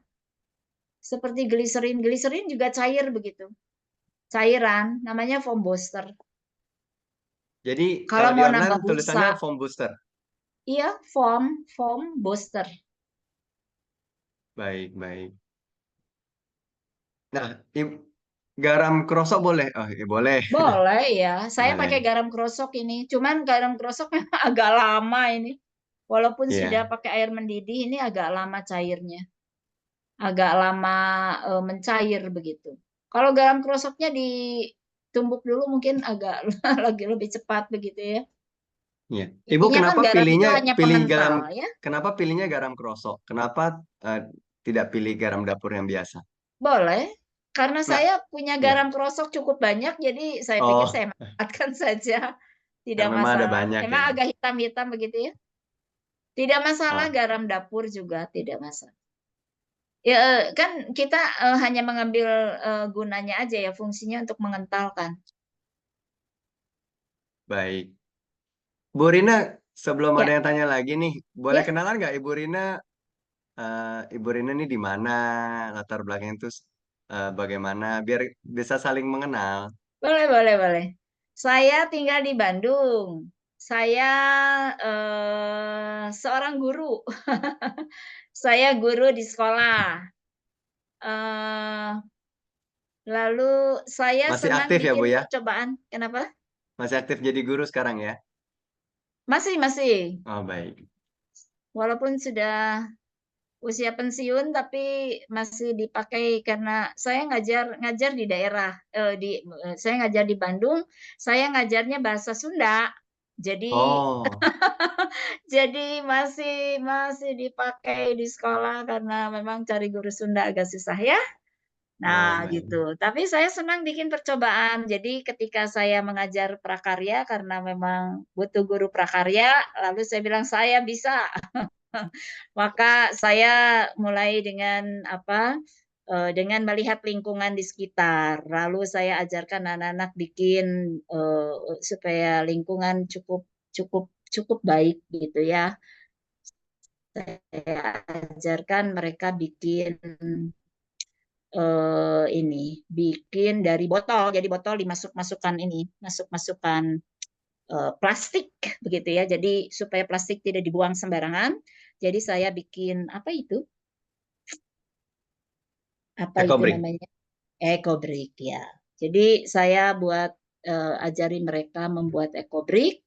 Seperti gliserin, gliserin juga cair begitu. Cairan, namanya foam booster. Jadi Kalau kalau di mau online nambah tulisannya busa, foam booster. iya foam booster. Baik, baik. Nah, garam krosok boleh? Oh, iya, boleh. Boleh ya, saya pakai Boleh. garam krosok ini. Cuman garam krosok memang agak lama ini. Walaupun sudah Iya. pakai air mendidih, ini agak lama cairnya. Agak lama mencair begitu. Kalau garam krosoknya ditumbuk dulu mungkin agak lagi lebih cepat begitu ya. Iya. Ibu Intinya kan kenapa garam itu pilihnya hanya pilih garam pengental ya. kenapa pilihnya garam krosok? Kenapa eh, tidak pilih garam dapur yang biasa? Boleh. Karena Nah, saya punya ya. garam krosok cukup banyak, jadi saya pikir Oh, saya manfaatkan saja. Tidak karena memang ada masalah. banyak Memang ya. agak hitam-hitam begitu ya. Tidak masalah Oh, garam dapur juga tidak masalah. Ya, kan kita hanya mengambil gunanya aja ya, fungsinya untuk mengentalkan. Baik. Bu Rina, sebelum ada Ya, yang tanya lagi nih, boleh ya, kenalan nggak Ibu Rina? Ibu Rina ini di mana? Latar belakangnya itu bagaimana? Biar bisa saling mengenal. boleh, boleh, boleh. Saya tinggal di Bandung. Saya seorang guru. Saya guru di sekolah. Eh, lalu saya Masih senang aktif ya Bu bikin ya? percobaan. Kenapa? Masih aktif jadi guru sekarang ya? Masih, masih. Oh baik. Walaupun sudah usia pensiun, tapi masih dipakai karena saya ngajar di daerah. Saya ngajar di Bandung. Saya ngajarnya bahasa Sunda. Jadi Oh, jadi masih dipakai di sekolah karena memang cari guru Sunda agak susah ya. oh Nah, baik. gitu. Tapi saya senang bikin percobaan. Jadi ketika saya mengajar prakarya karena memang butuh guru prakarya, lalu saya bilang saya bisa. Maka saya mulai dengan apa? Dengan melihat lingkungan di sekitar. Lalu saya ajarkan anak-anak bikin supaya lingkungan cukup cukup cukup baik gitu ya. Saya ajarkan mereka bikin bikin dari botol. Jadi botol dimasuk-masukkan ini, masuk-masukkan plastik begitu ya. Jadi supaya plastik tidak dibuang sembarangan. Jadi saya bikin apa itu? Apa itu Ekobrik. namanya? Ekobrik ya. Jadi saya buat ajari mereka membuat ekobrik.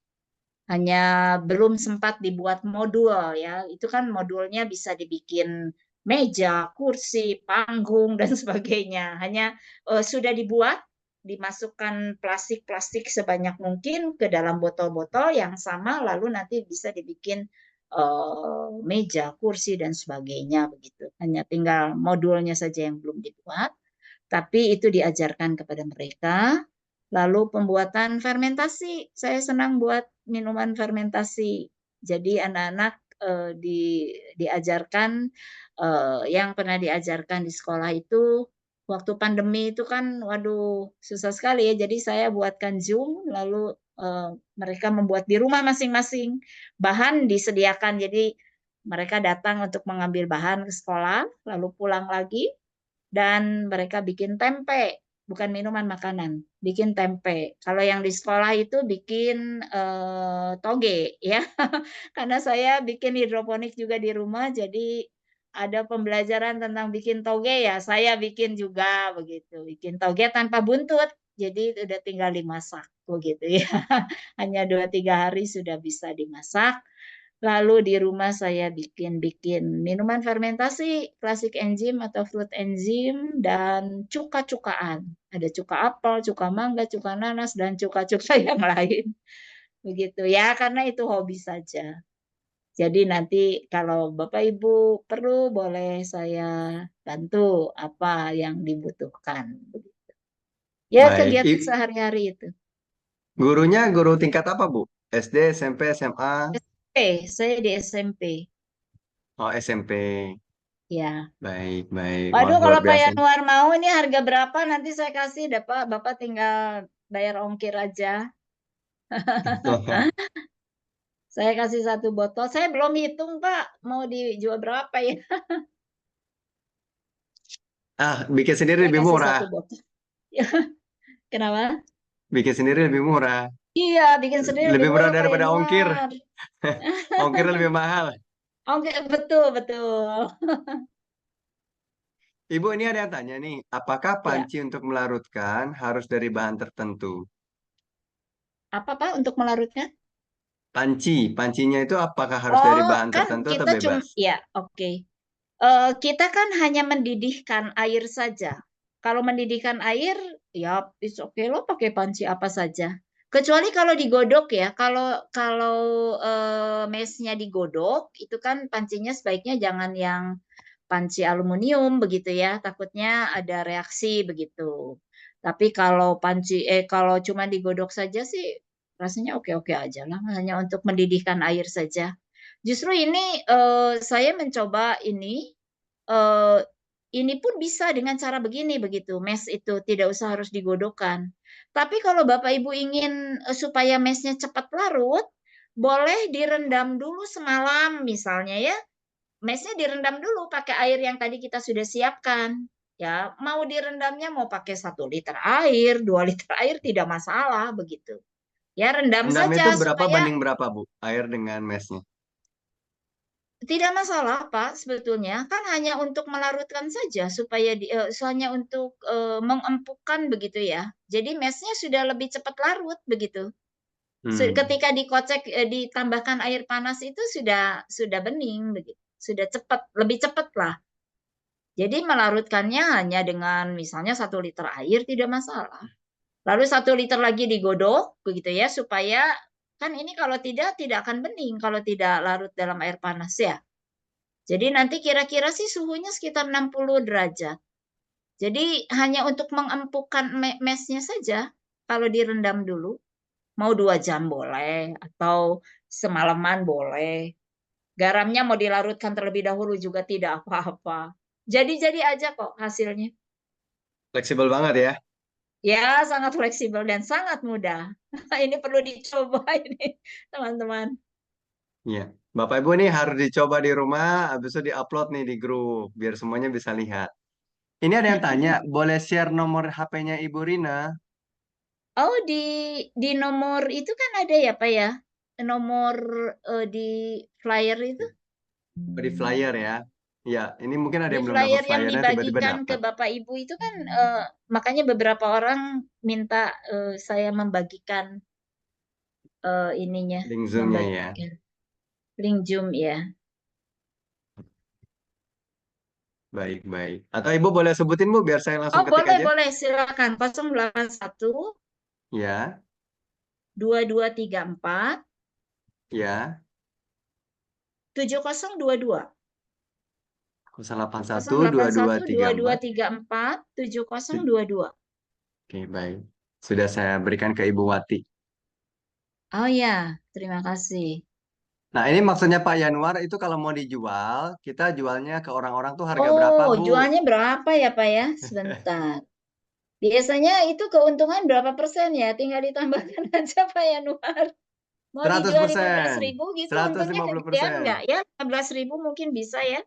Hanya belum sempat dibuat modul ya. Itu kan modulnya bisa dibikin meja, kursi, panggung dan sebagainya. Hanya sudah dibuat, dimasukkan plastik-plastik sebanyak mungkin ke dalam botol-botol yang sama, lalu nanti bisa dibikin meja, kursi dan sebagainya begitu. Hanya tinggal modulnya saja yang belum dibuat, tapi itu diajarkan kepada mereka. Lalu pembuatan fermentasi, saya senang buat minuman fermentasi. Jadi anak-anak diajarkan yang pernah diajarkan di sekolah itu waktu pandemi itu kan, waduh susah sekali ya. Jadi saya buatkan Zoom, lalu mereka membuat di rumah masing-masing. Bahan disediakan, jadi mereka datang untuk mengambil bahan ke sekolah, lalu pulang lagi dan mereka bikin tempe, bukan minuman makanan, bikin tempe. Kalau yang di sekolah itu bikin toge ya, karena saya bikin hidroponik juga di rumah, jadi ada pembelajaran tentang bikin toge ya, saya bikin juga begitu, bikin toge tanpa buntut. Jadi udah tinggal dimasak begitu ya. Hanya 2-3 hari sudah bisa dimasak. Lalu di rumah saya bikin minuman fermentasi, klasik enzim atau fruit enzim, dan cuka-cukaan. Ada cuka apel, cuka mangga, cuka nanas, dan cuka-cuka yang lain. Begitu ya, karena itu hobi saja. Jadi nanti kalau Bapak Ibu perlu, boleh saya bantu apa yang dibutuhkan. Ya, Baik. kegiatan sehari-hari itu. Gurunya guru tingkat apa, Bu? SD, SMP, SMA? Saya di SMP. Oh, SMP. Ya. Baik, baik. Wah, Waduh, luar kalau Pak biasa. Yanuar mau ini harga berapa? Nanti saya kasih, Bapak. Bapak tinggal bayar ongkir aja. Saya kasih 1 botol. Saya belum hitung, Pak. Mau dijual berapa ya? Bikin sendiri Saya lebih kasih murah. 1 botol. Kenapa? Bikin sendiri lebih murah. Iya, bikin sendiri lebih Lebih murah murah, Pak daripada ongkir. Yanuar. Ongkir lebih mahal. Oke, betul, betul. Ibu, ini ada yang tanya nih. Apakah Ya. panci untuk melarutkan harus dari bahan tertentu? Apa, Pak, untuk melarutnya? Pancinya itu apakah harus dari Oh, bahan kan tertentu atau kita bebas? ya, oke. Kita kan hanya mendidihkan air saja. Kalau mendidihkan air, ya it's okay lo pakai panci apa saja. Kecuali kalau digodok ya. Kalau kalau mesnya digodok, itu kan pancinya sebaiknya jangan yang panci aluminium begitu ya. Takutnya ada reaksi begitu. Tapi kalau cuma digodok saja sih rasanya oke-oke aja lah. Hanya untuk mendidihkan air saja. Justru ini saya mencoba ini eh, ini pun bisa dengan cara begini begitu. Mes itu tidak usah harus digodokkan. Tapi kalau Bapak Ibu ingin supaya mesnya cepat larut, boleh direndam dulu semalam misalnya ya. Mesnya direndam dulu pakai air yang tadi kita sudah siapkan. Ya, mau direndamnya mau pakai 1 liter air, 2 liter air tidak masalah begitu. Ya, rendam Rendam itu saja berapa supaya banding berapa, Bu? Air dengan mesnya. tidak masalah, Pak, sebetulnya. Kan hanya untuk melarutkan saja supaya hanya untuk mengempukkan begitu ya. Jadi mesnya sudah lebih cepat larut begitu. Ketika dikocek ditambahkan air panas itu sudah bening begitu. Sudah cepat, lebih cepat lah. Jadi melarutkannya hanya dengan misalnya 1 liter air tidak masalah. Lalu 1 liter lagi digodok begitu ya supaya kan ini kalau tidak akan bening kalau tidak larut dalam air panas ya. Jadi nanti kira-kira sih suhunya sekitar 60 derajat. Jadi hanya untuk mengempukkan mesnya saja kalau direndam dulu. Mau 2 jam boleh atau semalaman boleh. Garamnya mau dilarutkan terlebih dahulu juga tidak apa-apa. Jadi aja kok hasilnya. Fleksibel banget ya. Ya, sangat fleksibel dan sangat mudah. Ini perlu dicoba ini, teman-teman. Iya. Bapak Ibu nih harus dicoba di rumah, habis itu diupload nih di grup, biar semuanya bisa lihat. Ini ada yang tanya, boleh share nomor HP-nya Ibu Rina? Oh, di nomor itu kan ada ya, Pak ya? Nomor di flyer itu. Di flyer ya. Ya, ini mungkin ada Di yang belum dapat flyer yang flyernya, tiba-tiba dibagikan ke dapat. Bapak Ibu itu kan makanya beberapa orang minta saya membagikan ininya, Link Zoom-nya ya. membagikan link Zoom ya. Baik, baik. Atau Ibu boleh sebutin Bu, biar saya langsung Oh, ketik aja. boleh, silakan. 081 Ya, 2234 ya. 7022. 081 081 2234. 2234 7022. Oke, baik. Sudah saya berikan ke Ibu Wati. Oh ya, terima kasih. Nah, ini maksudnya Pak Yanuar itu kalau mau dijual, kita jualnya ke orang-orang tuh harga berapa, Oh, Bu? jualnya berapa ya, Pak ya? Sebentar. Biasanya itu keuntungan berapa persen ya? Tinggal ditambahkan aja, Pak Yanuar. Mau dijual 100%. 15.000 gitu, untungnya gedean 150%. nggak ya? 15.000 mungkin bisa ya?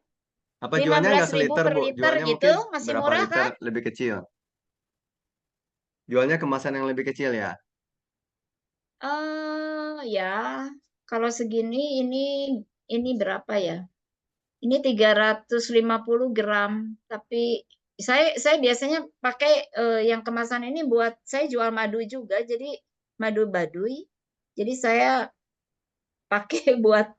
Apa jualnya 15.000 nggak seliter, per Bu? liter Jualnya gitu, mungkin masih berapa murah liter kan? lebih kecil? Jualnya kemasan yang lebih kecil ya? Ya, kalau segini ini berapa ya? Ini 350 gram, tapi saya biasanya pakai yang kemasan ini buat saya jual madu juga, jadi madu baduy. Jadi saya pakai buat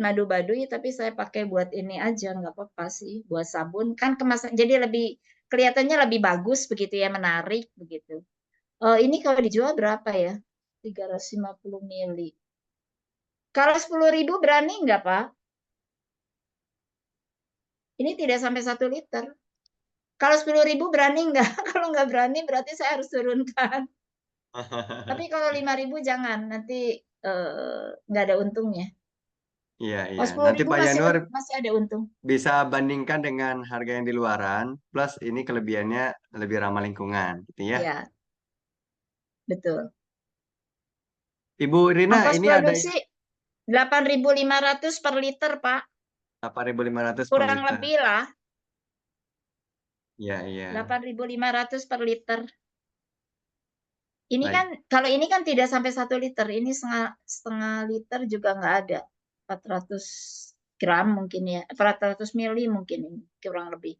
madu baduy, tapi saya pakai buat ini aja, nggak apa-apa sih, buat sabun. Kan kemasan jadi lebih kelihatannya lebih bagus begitu ya, menarik begitu. Ini kalau dijual berapa ya? 350 mili. Kalau 10.000 berani nggak, Pak? Ini tidak sampai 1 liter. Kalau 10.000 berani nggak? Kalau nggak berani berarti saya harus turunkan. Tapi kalau 5.000 jangan, nanti nggak ada untungnya. Iya, iya. Kalau sepuluh Nanti ribu Pak masih Yanuar masih ada untung. bisa bandingkan dengan harga yang di luaran, plus ini kelebihannya lebih ramah lingkungan, gitu ya. Ya, betul. Ibu Rina, Ongkos ini ada produksi 8.500 per liter, Pak. 8.500 per Kurang liter. lebih lah, Iya, iya. 8.500 per liter. Ini Baik. kan kalau ini kan tidak sampai 1 liter, ini setengah liter juga nggak ada. 400 gram mungkin ya, 400 mili mungkin ini kurang lebih.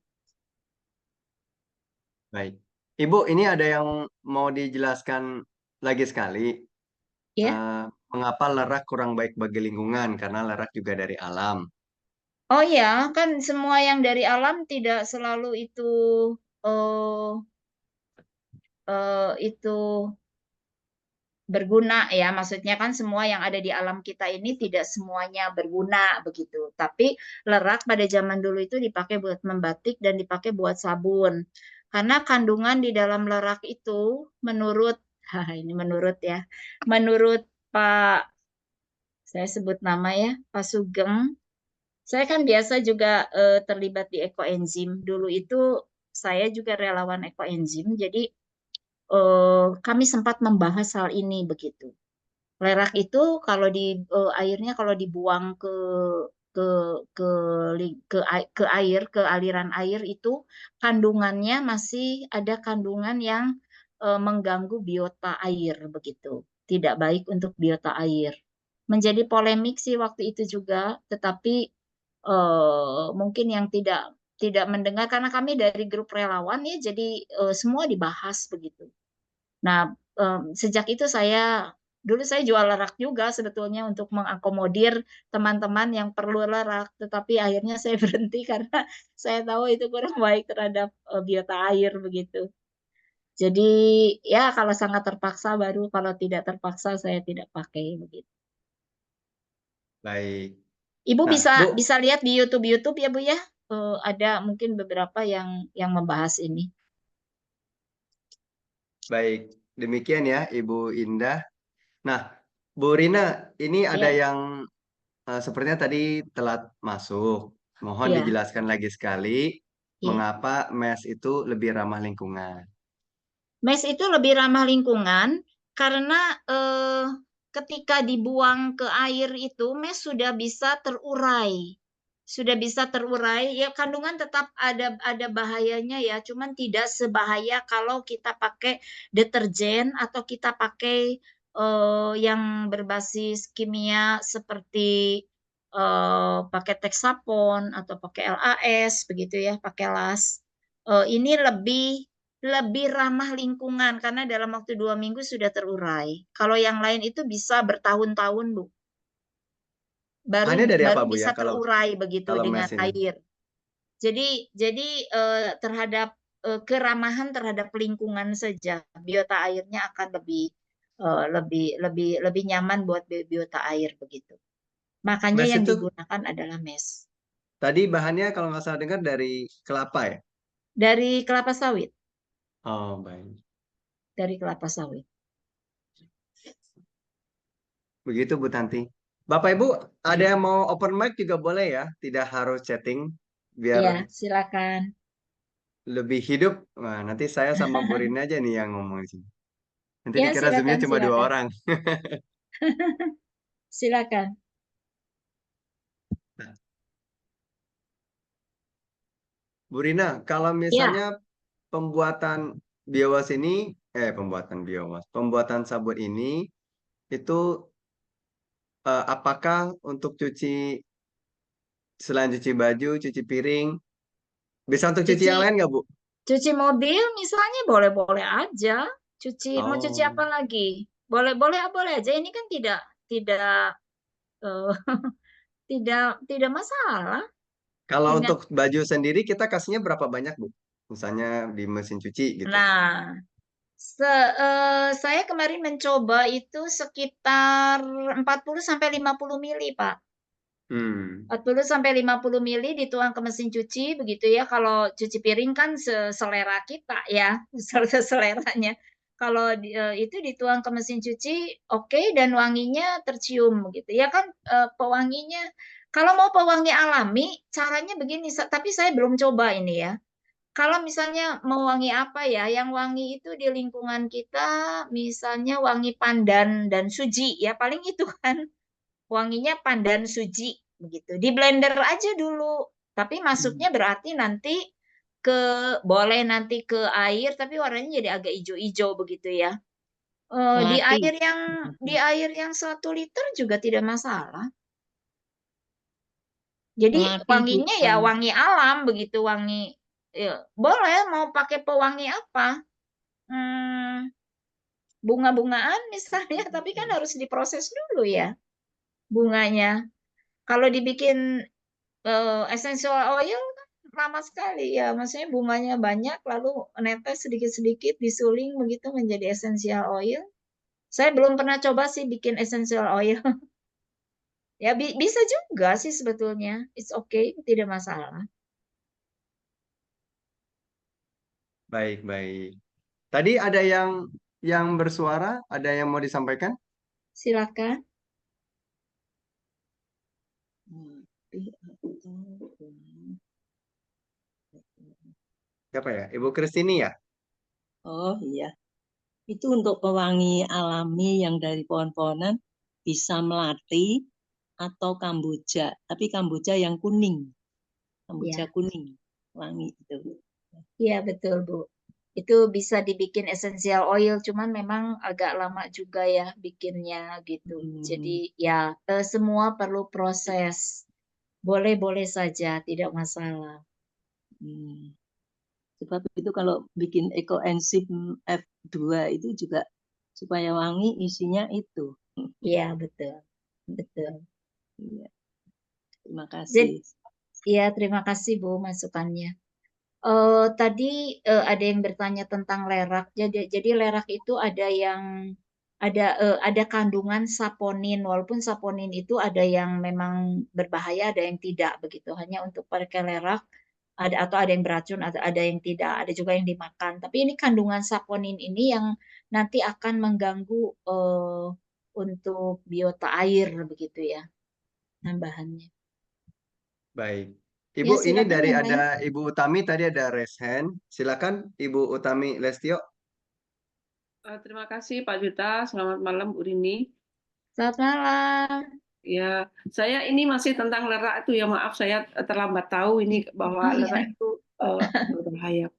Baik. Ibu, ini ada yang mau dijelaskan lagi sekali. Ya. Eh, Mengapa lerak kurang baik bagi lingkungan? Karena lerak juga dari alam. Oh ya, kan semua yang dari alam tidak selalu eh, itu berguna ya. Maksudnya kan semua yang ada di alam kita ini tidak semuanya berguna begitu. Tapi lerak pada zaman dulu itu dipakai buat membatik dan dipakai buat sabun. Karena kandungan di dalam lerak itu menurut ini menurut ya. Menurut Pak saya sebut nama ya, Pak Sugeng. Saya kan biasa juga terlibat di ekoenzim. Dulu itu saya juga relawan ekoenzim. Jadi kami sempat membahas hal ini begitu. Lerak itu kalau di airnya kalau dibuang ke ke ke air, ke aliran air itu kandungannya masih ada kandungan yang mengganggu biota air begitu. Tidak baik untuk biota air. Menjadi polemik sih waktu itu juga, tetapi mungkin yang tidak mendengar karena kami dari grup relawan ya, jadi semua dibahas begitu. Nah, sejak itu dulu saya jual lerak juga sebetulnya untuk mengakomodir teman-teman yang perlu lerak, tetapi akhirnya saya berhenti karena saya tahu itu kurang baik terhadap biota air begitu. Jadi ya kalau sangat terpaksa baru, kalau tidak terpaksa saya tidak pakai begitu. Baik. Ibu Nah, bisa Bu, bisa lihat di YouTube ya Bu ya. Ada mungkin beberapa yang membahas ini. baik. Demikian ya, Ibu Indah. Nah, Bu Rina, ini ada Ya, yang sepertinya tadi telat masuk. Mohon ya, dijelaskan lagi sekali ya. mengapa MES itu lebih ramah lingkungan. Mes itu lebih ramah lingkungan karena ketika dibuang ke air itu mes sudah bisa terurai. Sudah bisa terurai, ya kandungan tetap ada bahayanya ya, cuman tidak sebahaya kalau kita pakai deterjen atau kita pakai yang berbasis kimia seperti pakai Texapon atau pakai LAS begitu ya, pakai las. Ini lebih ramah lingkungan karena dalam waktu 2 minggu sudah terurai. Kalau yang lain itu bisa bertahun-tahun, Bu. Baru Bahannya dari apa, baru Bu ya, bisa kalau terurai begitu kalau dengan MES ini? air. Jadi terhadap keramahan terhadap lingkungan saja, biota airnya akan lebih nyaman buat biota air begitu. Makanya MES yang itu digunakan adalah mes tadi bahannya kalau nggak salah dengar dari kelapa ya? dari kelapa sawit, Oh, baik. dari kelapa sawit. Begitu, Bu Tanti. Bapak Ibu, ada yang mau open mic juga boleh ya, tidak harus chatting, biar Ya, silakan. lebih hidup. Nah, nanti saya sama Bu Rina aja nih yang ngomong di sini. Nanti Ya, dikira Zoom-nya silakan, cuma dua silakan. orang. Silakan. Nah, Bu Rina, kalau Ya, misalnya pembuatan biowas ini, pembuatan sabun ini itu apakah untuk cuci selain cuci baju, cuci piring, bisa untuk cuci cuci yang lain nggak, Bu? cuci mobil misalnya boleh-boleh aja. Mau cuci Oh, apa lagi? Boleh-boleh boleh aja. Ini kan tidak eh, tidak masalah. kalau Dengan untuk baju sendiri kita kasihnya berapa banyak, Bu? Misalnya di mesin cuci gitu. nah, saya kemarin mencoba itu sekitar 40 sampai 50 mili, Pak. Hmm. 40 sampai 50 mili dituang ke mesin cuci begitu ya. Kalau cuci piring kan selera kita ya, seleranya. Kalau itu dituang ke mesin cuci, oke, dan wanginya tercium gitu ya kan, pewanginya. Kalau mau pewangi alami, caranya begini. Tapi saya belum coba ini ya. Kalau misalnya mau wangi apa ya, yang wangi itu di lingkungan kita, misalnya wangi pandan dan suji ya, paling itu kan. Wanginya pandan suji begitu. Di blender aja dulu. Tapi masuknya berarti nanti ke boleh nanti ke air tapi warnanya jadi agak hijau-hijau begitu ya. Di Melati. air yang 1 liter juga tidak masalah. Jadi Melati wanginya ya hitam. wangi alam begitu, wangi ya, boleh mau pakai pewangi apa? Hmm, bunga-bungaan misalnya, tapi kan harus diproses dulu ya bunganya. Kalau dibikin essential oil kan lama sekali ya, maksudnya bunganya banyak lalu netes sedikit-sedikit disuling begitu menjadi essential oil. Saya belum pernah coba sih bikin essential oil. Ya bisa juga sih sebetulnya. It's okay, tidak masalah. Baik, baik. Tadi ada yang bersuara, ada yang mau disampaikan? Silakan. Siapa ya? Ibu Kristini ya? Oh iya, itu untuk pewangi alami yang dari pohon-pohonan bisa melati atau kamboja, tapi kamboja yang kuning, kamboja Ya, kuning, wangi itu. iya betul Bu. Itu bisa dibikin essential oil, cuman memang agak lama juga ya bikinnya gitu. Jadi ya semua perlu proses. Boleh-boleh saja, tidak masalah. Sebab itu kalau bikin ekoenzim F2 itu juga supaya wangi isinya itu. Iya betul, betul. Iya, terima Jadi, kasih. ya terima kasih Bu masukannya. Tadi ada yang bertanya tentang lerak. Jadi lerak itu ada kandungan saponin. Walaupun saponin itu ada yang memang berbahaya, ada yang tidak begitu. Hanya untuk pakai lerak atau ada yang beracun atau ada yang tidak. Ada juga yang dimakan. Tapi ini kandungan saponin ini yang nanti akan mengganggu untuk biota air begitu ya tambahannya. Baik. Ya Ibu, ini silakan dari yang lain. ada Ibu Utami tadi ada raise hand. Silakan Ibu Utami Lestio. Terima kasih Pak Juta. Selamat malam Bu Rini. Selamat malam. Ya, saya ini masih tentang lerak itu ya, maaf saya terlambat tahu ini bahwa Oh ya. lerak itu berbahaya.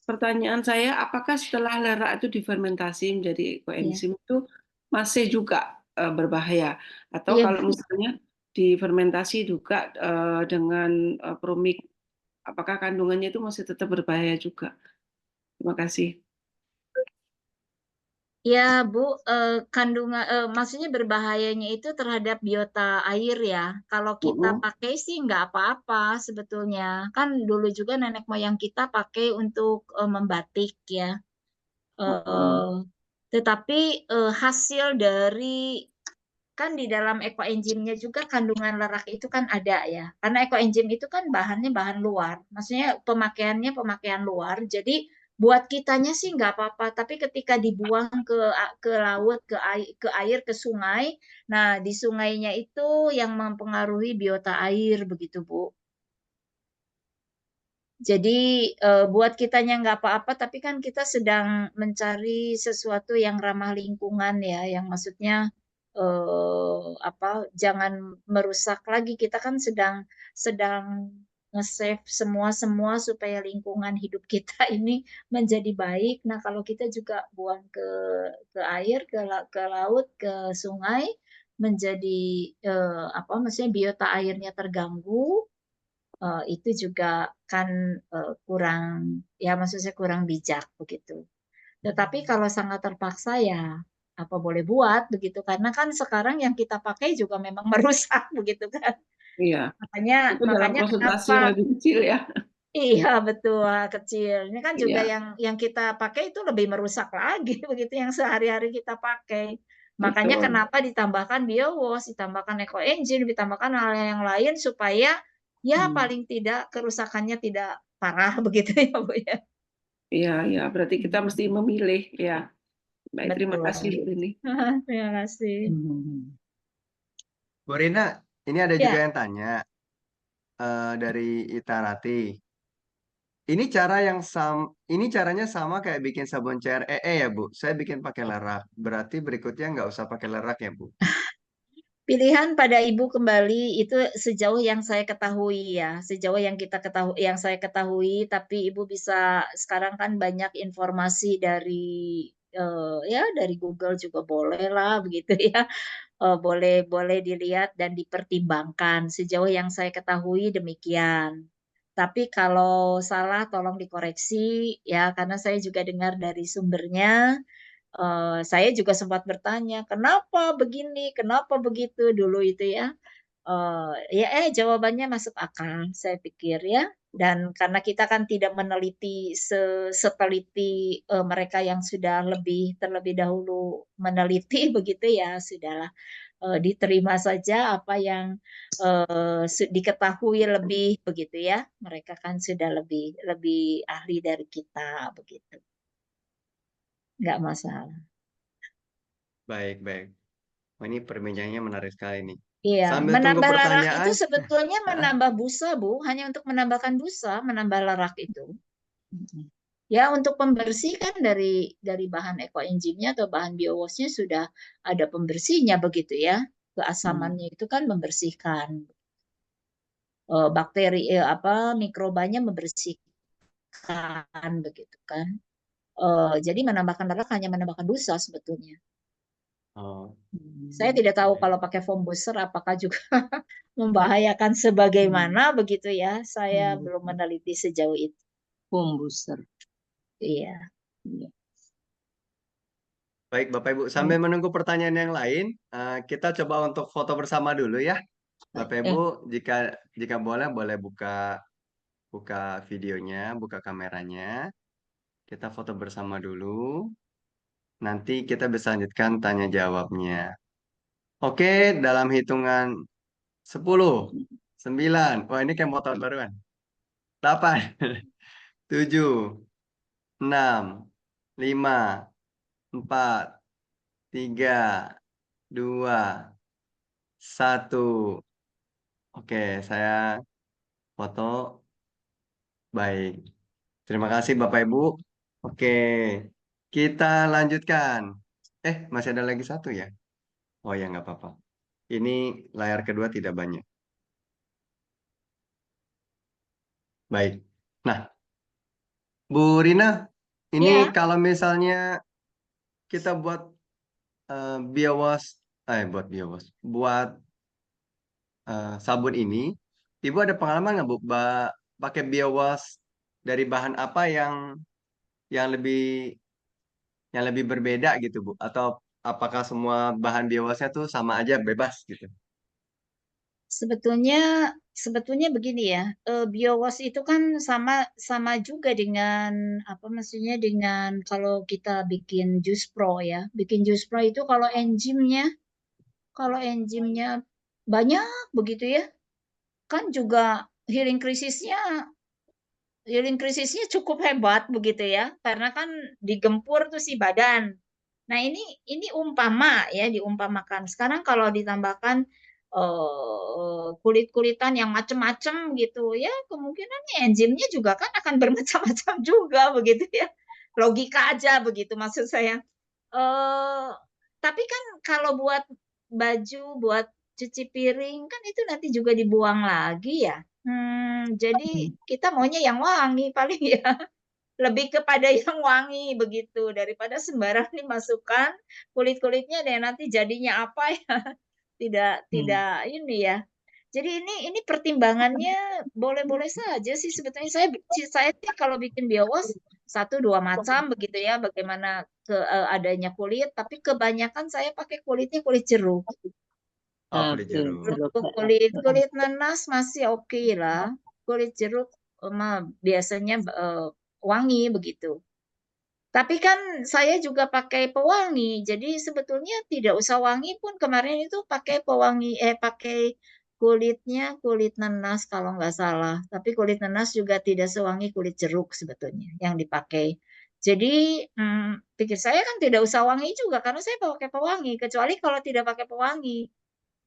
Pertanyaan saya, apakah setelah lerak itu difermentasi menjadi koenzim itu masih juga berbahaya? Atau Iya, kalau misalnya difermentasi juga dengan promik, apakah kandungannya itu masih tetap berbahaya juga? Terima kasih. ya Bu, kandungan, maksudnya berbahayanya itu terhadap biota air ya. Kalau kita pakai sih nggak apa-apa sebetulnya. Kan dulu juga nenek moyang kita pakai untuk membatik ya. Tetapi hasil dari kan di dalam ekoenzimnya juga kandungan lerak itu kan ada ya. Karena ekoenzim itu kan bahannya bahan luar. Maksudnya pemakaiannya pemakaian luar. Jadi buat kitanya sih nggak apa-apa. Tapi ketika dibuang ke laut, ke air, ke sungai, nah di sungainya itu yang mempengaruhi biota air begitu Bu. Jadi buat kitanya nggak apa-apa, tapi kan kita sedang mencari sesuatu yang ramah lingkungan ya, yang maksudnya apa? Jangan merusak lagi. Kita kan sedang nge-save semua supaya lingkungan hidup kita ini menjadi baik. Nah, kalau kita juga buang ke air, ke laut, ke sungai, menjadi apa? Maksudnya biota airnya terganggu itu juga kan kurang ya maksudnya kurang bijak begitu. Tetapi kalau sangat terpaksa ya apa boleh buat begitu karena kan sekarang yang kita pakai juga memang merusak begitu kan. Iya, Makanya itu dalam makanya konsentrasi yang kenapa lebih kecil ya. iya betul kecil. Ini kan juga Iya, yang kita pakai itu lebih merusak lagi begitu yang sehari-hari kita pakai. Makanya betul. kenapa ditambahkan biowash, ditambahkan ekoenzim, ditambahkan hal yang lain supaya ya paling tidak kerusakannya tidak parah begitu ya Bu ya. Iya, iya. Berarti kita mesti memilih ya. Baik, terima Betul. kasih Bu Rini. Terima kasih. Bu Rina, ini ada juga Ya, yang tanya dari Itarati. Ini cara yang ini caranya sama kayak bikin sabun cair EE ya Bu. Saya bikin pakai lerak. Berarti berikutnya nggak usah pakai lerak ya Bu. pilihan pada Ibu kembali itu sejauh yang saya ketahui ya, sejauh yang kita ketahui, yang saya ketahui. Tapi Ibu bisa sekarang kan banyak informasi dari ya dari Google juga boleh lah begitu ya. Boleh boleh dilihat dan dipertimbangkan. Sejauh yang saya ketahui demikian. Tapi kalau salah tolong dikoreksi ya karena saya juga dengar dari sumbernya. Saya juga sempat bertanya, kenapa begini, kenapa begitu dulu itu ya. Ya jawabannya masuk akal, saya pikir ya. Dan karena kita kan tidak meneliti seteliti mereka yang sudah terlebih dahulu meneliti begitu ya, sudahlah diterima saja apa yang diketahui lebih begitu ya. Mereka kan sudah lebih lebih ahli dari kita begitu. Nggak masalah. Baik, baik. Oh, ini perbincangannya menarik sekali nih. Iya, Sambil tunggu menambah larak itu pertanyaan, sebetulnya ah, menambah busa, Bu, hanya untuk menambahkan busa, menambah larak itu. Mm-mm. Ya, untuk pembersih kan dari bahan ekoenzimnya atau bahan biowasnya sudah ada pembersihnya begitu ya. Keasamannya itu kan membersihkan bakteri mikrobanya membersihkan begitu kan. Jadi menambahkan larak hanya menambahkan busa sebetulnya. oh, Saya tidak tahu baik. kalau pakai foam booster apakah juga membahayakan sebagaimana begitu ya. Saya belum meneliti sejauh itu. Foam booster. Iya. Iya. Baik, Bapak Ibu, sambil menunggu pertanyaan yang lain, kita coba untuk foto bersama dulu ya. Bapak Ibu, jika boleh buka videonya, buka kameranya. Kita foto bersama dulu. Nanti kita bisa lanjutkan tanya jawabnya. Oke, dalam hitungan 10, 9. Wah, ini kayak motor baruan. 8, 7, 6, 5, 4, 3, 2, 1. Oke, saya foto. Baik. Terima kasih Bapak Ibu. Oke, kita lanjutkan. Masih ada lagi satu ya? Oh ya, nggak apa-apa. Ini layar kedua tidak banyak. Baik. Nah, Bu Rina, ini Ya, kalau misalnya kita buat biowas, buat sabun ini, Ibu ada pengalaman nggak Bu, pakai biowas dari bahan apa yang lebih berbeda gitu Bu? Atau apakah semua bahan biowasnya tuh sama aja bebas gitu? sebetulnya sebetulnya begini ya. Biowas itu kan sama sama juga dengan apa maksudnya dengan kalau kita bikin jus pro ya. Bikin jus pro itu kalau enzimnya banyak begitu ya, kan juga healing krisisnya healing krisisnya cukup hebat begitu ya, karena kan digempur tuh si badan. Nah, ini umpama ya, diumpamakan. Sekarang kalau ditambahkan kulit-kulitan yang macam-macam gitu ya, kemungkinannya enzimnya juga kan akan bermacam-macam juga begitu ya. Logika aja begitu maksud saya. eh tapi kan kalau buat baju, buat cuci piring kan itu nanti juga dibuang lagi ya. Jadi kita maunya yang wangi paling ya. Lebih kepada yang wangi begitu daripada sembarang dimasukkan kulit-kulitnya dan nanti jadinya apa ya. Tidak tidak ini ya. Jadi ini pertimbangannya boleh-boleh saja sih sebetulnya. Saya sih kalau bikin biowas satu dua macam begitu ya, bagaimana adanya kulit, tapi kebanyakan saya pakai kulitnya kulit jeruk. Oh, kulit Betul, jeruk. jeruk. Kulit nanas masih oke lah. Kulit jeruk mah biasanya wangi begitu. Tapi kan saya juga pakai pewangi, jadi sebetulnya tidak usah wangi pun kemarin itu pakai pewangi, pakai kulit nanas kalau nggak salah. Tapi kulit nanas juga tidak sewangi kulit jeruk sebetulnya yang dipakai. Jadi pikir saya kan tidak usah wangi juga karena saya pakai pewangi, kecuali kalau tidak pakai pewangi.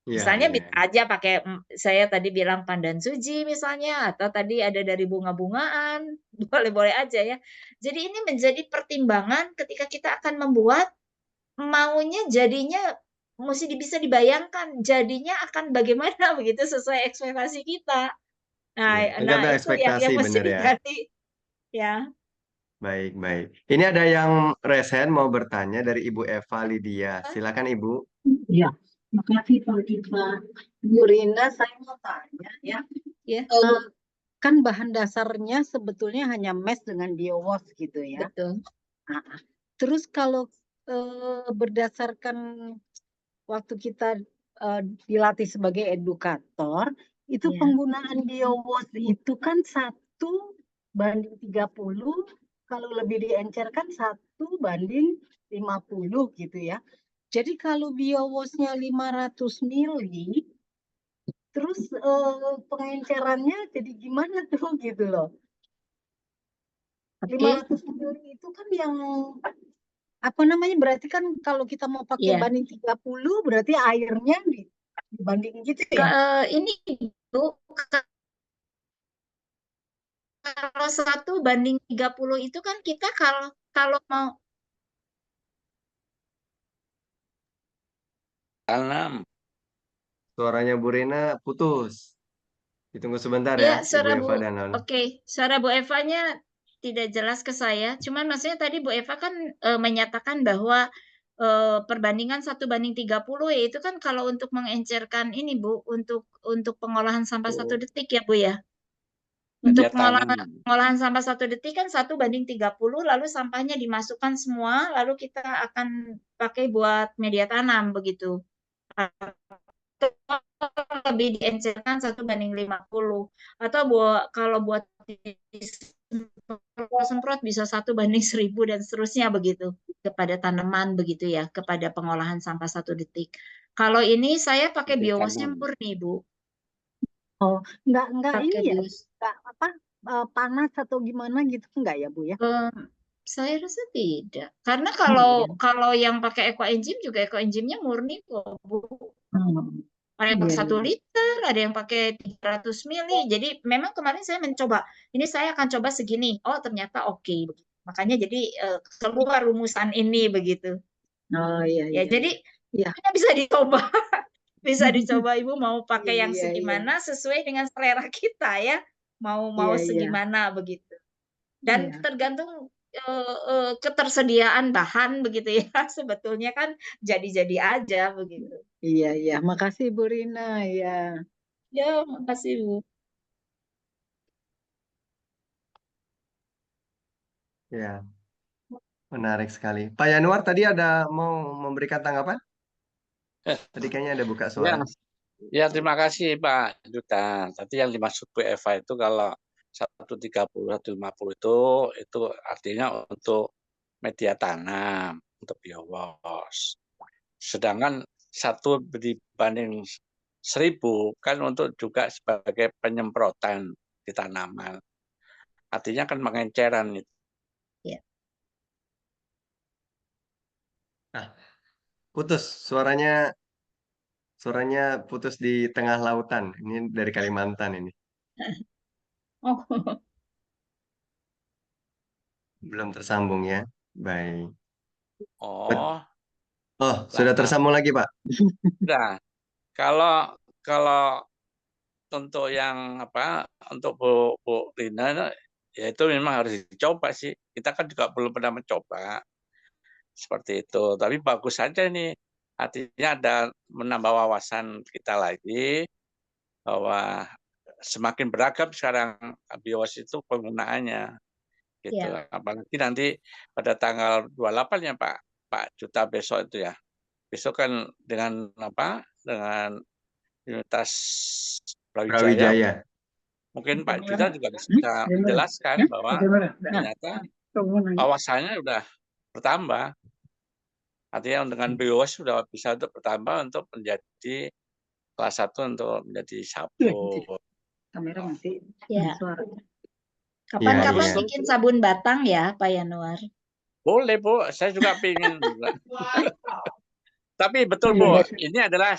Iya, Misalnya iya. bisa aja pakai, saya tadi bilang pandan suji misalnya, atau tadi ada dari bunga-bungaan, boleh-boleh aja ya. Jadi ini menjadi pertimbangan ketika kita akan membuat, maunya jadinya mesti bisa dibayangkan jadinya akan bagaimana begitu sesuai ekspektasi kita. Nah, Iya, nah tergantung itu yang ekspektasi mesti bener ya. digali ya. Baik, baik. Ini ada yang resen mau bertanya dari Ibu Eva Lydia. Silakan Ibu. Ya, makasih Pak Iva. Bu Rina, saya mau tanya ya. Ya, Kan bahan dasarnya sebetulnya hanya mesh dengan biowash gitu ya. betul. Nah, terus kalau berdasarkan waktu kita dilatih sebagai edukator, itu Ya. penggunaan biowash itu kan 1:30, kalau lebih diencerkan 1:50 gitu ya. Jadi kalau biowasnya 500 mili, terus pengencerannya jadi gimana tuh gitu loh. Oke. 500 mili itu kan yang apa namanya, berarti kan kalau kita mau pakai Iya. banding 30 berarti airnya Banding gitu ya? Ini Bu, kalau 1:30 itu kan kita kalau mau 6. Suaranya Bu Rina putus. Ditunggu sebentar ya, ya Ibu suara Eva Bu, dan Nona. oke, suara Bu Eva-nya tidak jelas ke saya. Cuman maksudnya tadi Bu Eva kan menyatakan bahwa perbandingan 1:30 ya itu kan kalau untuk mengencerkan ini Bu, untuk pengolahan sampah 1 detik ya Bu ya. Untuk Media tanam. pengolahan sampah 1 detik kan 1:30, lalu sampahnya dimasukkan semua, lalu kita akan pakai buat media tanam begitu. Lebih diencerkan 1:50. Atau kalau buat semprot bisa 1:1000 dan seterusnya begitu kepada tanaman begitu ya, kepada pengolahan sampah 1 detik. Kalau ini saya pakai Media biowasnya tanam. murni Bu, Oh, enggak pakai ini ya? bios. Enggak apa panas atau gimana gitu enggak ya, Bu ya? Saya rasa tidak, karena Enggak ya. kalau yang pakai ekoenzim juga ekoenzimnya murni kok Bu. Hmm. Ada yang pakai Iya, 1 iya. liter, ada yang pakai 300 mili. Jadi memang kemarin saya mencoba, ini saya akan coba segini. Oh ternyata oke. Makanya jadi keluar rumusan ini begitu. Oh iya, Ya iya, jadi iya. bisa dicoba, bisa dicoba Ibu mau pakai yang Iya, iya. segimana sesuai dengan selera kita ya. Mau Iya, iya. segimana begitu. Dan Iya. tergantung ketersediaan bahan begitu ya. Sebetulnya kan jadi-jadi aja begitu. Iya, iya. Makasih Bu Rina ya. Ya, makasih Bu. Ya, menarik sekali. Pak Yanuar tadi ada mau memberikan tanggapan? Tadi kayaknya ada buka Ya, suara. ya terima kasih Pak Duta. Tadi yang dimaksud Bu Eva itu kalau 1:30, 1:50 itu artinya untuk media tanam, untuk biowas. Sedangkan 1 dibanding 1000 kan untuk juga sebagai penyemprotan di tanaman. Artinya kan mengenceran itu. Ya. Nah, putus suaranya putus di tengah lautan. Ini dari Kalimantan ini. Oh, Belum tersambung ya. Baik. Oh, Oh, sudah lah. tersambung lagi, Pak. Nah, kalau untuk yang untuk Bu Rina ya itu memang harus dicoba sih. Kita kan juga belum pernah mencoba seperti itu. Tapi bagus saja nih. Artinya ada menambah wawasan kita lagi bahwa semakin beragam sekarang biowas itu penggunaannya gitu. ya. Apalagi nanti pada tanggal 28 ya Pak Juta besok itu ya. Besok kan dengan dengan Universitas Brawijaya, Brawijaya. mungkin Pak Juta juga bisa menjelaskan bahwa ternyata wawasannya sudah bertambah. Artinya dengan biowas sudah bisa untuk bertambah untuk menjadi salah satu untuk menjadi sabun. Kamera masih Ya. suara. Kapan-kapan Iya. bikin sabun batang ya, Pak Yanuar. Boleh Bu, saya juga pingin juga. Tapi betul Bu, ini adalah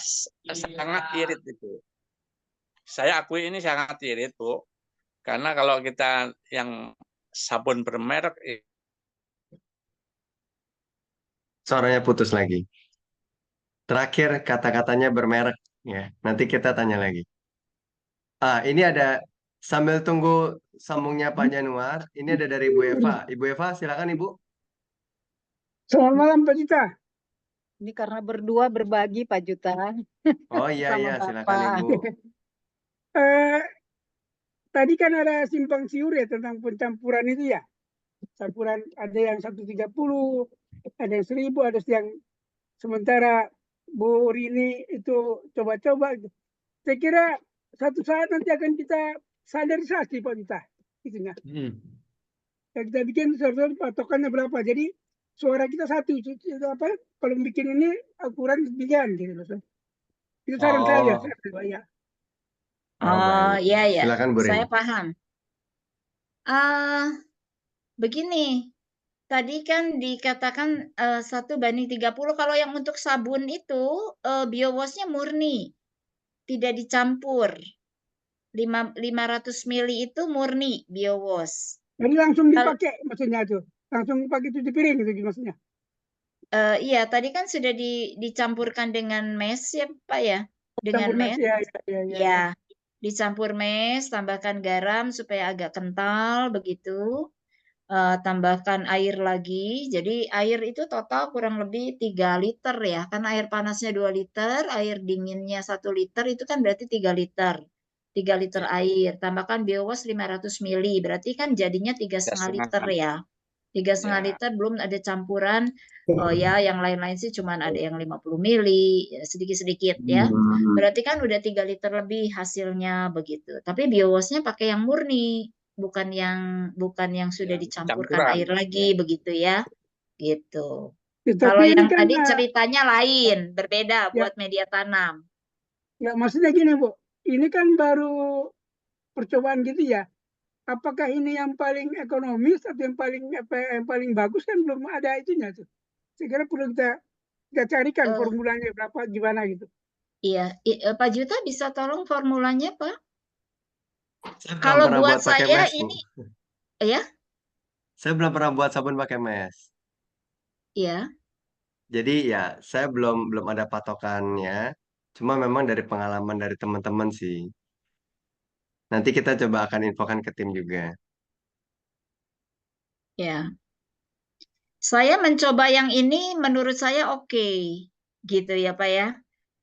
sangat irit itu. Saya akui ini sangat irit Bu, karena kalau kita yang sabun bermerek Suaranya putus lagi. Terakhir kata-katanya bermerek ya. Nanti kita tanya lagi. Ini ada sambil tunggu sambungnya Pak Januar, ini ada dari Ibu Eva. Ibu Eva, silakan Ibu. Selamat malam Pak Juta. Ini karena berdua berbagi Pak Juta. Oh iya Sama iya, silakan Bapak. Ibu. Tadi kan ada simpang siur ya tentang pencampuran itu ya. Campuran ada yang 1:30, ada yang 1000, ada yang sementara Bu Rini itu coba-coba. Saya kira satu saat nanti akan kita standarisasi Pak Juta. Itunya. Ya, kita bikin sesuatu patokannya berapa. Jadi suara kita satu. Kalau bikin ini ukuran sekian gitu loh. Itu saran saya. Ya. Oh, baik. Iya ya. Silakan Bu Rini. Saya paham. Begini, tadi kan dikatakan 1:30. Kalau yang untuk sabun itu biowasnya murni. tidak dicampur. 500 mili itu murni BioWash. Jadi langsung Kalau dipakai maksudnya tuh. Langsung pakai cuci piring gitu maksudnya. iya tadi kan sudah dicampurkan dengan mes ya Pak ya, dengan Campur mes. nasi ya. Ya, dicampur mes, tambahkan garam supaya agak kental begitu. Tambahkan air lagi. Jadi air itu total kurang lebih 3 liter ya. Karena air panasnya 2 liter, air dinginnya 1 liter itu kan berarti 3 liter. 3 liter air. Tambahkan BioWash 500 mili. Berarti kan jadinya 3,5 liter ya. 3,5 liter belum ada campuran. Oh ya, yang lain-lain sih cuman ada yang 50 mili, ya, sedikit-sedikit ya. Berarti kan udah 3 liter lebih hasilnya begitu. Tapi BioWash-nya pakai yang murni, bukan yang sudah dicampurkan campuran. air lagi begitu ya. Gitu. Ya, Kalau tapi ini yang kan tadi ceritanya lain, berbeda ya, buat media tanam. ya maksudnya gini Bu, ini kan baru percobaan gitu ya. Apakah ini yang paling ekonomis atau yang paling bagus kan belum ada itunya tuh. Saya kira perlu kita carikan formulanya berapa gimana gitu. Iya, Pak Juta bisa tolong formulanya Pak? Saya belum Kalau pernah buat buat pakai saya mes, Bu. ini, ya, Saya belum pernah buat sabun pakai mes. ya. Jadi ya saya belum ada patokannya. Cuma memang dari pengalaman dari teman-teman sih. Nanti kita coba akan infokan ke tim juga. Ya, saya mencoba yang ini menurut saya oke, gitu ya Pak ya.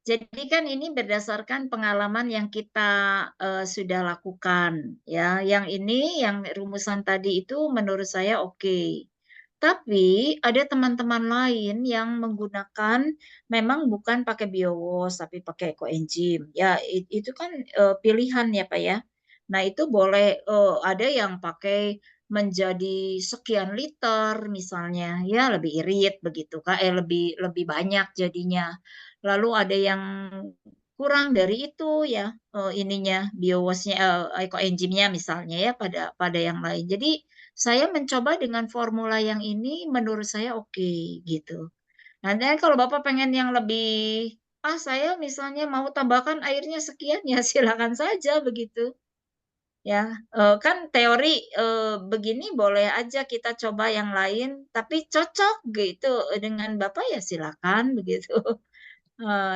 Jadi kan ini berdasarkan pengalaman yang kita sudah lakukan, ya. Yang ini, yang rumusan tadi itu menurut saya oke. Tapi ada teman-teman lain yang menggunakan memang bukan pakai BioWash tapi pakai coenzym. Ya itu kan pilihan ya Pak ya. Nah itu boleh ada yang pakai menjadi sekian liter misalnya, ya lebih irit begitu Kak, lebih banyak jadinya. Lalu ada yang kurang dari itu ya ininya BioWash-nya coenzymnya misalnya ya pada yang lain. Jadi saya mencoba dengan formula yang ini menurut saya oke gitu. Nanti kalau Bapak pengen yang lebih, saya misalnya mau tambahkan airnya sekian ya silakan saja begitu. Ya, kan teori begini boleh aja kita coba yang lain, tapi cocok gitu dengan Bapak ya silakan begitu.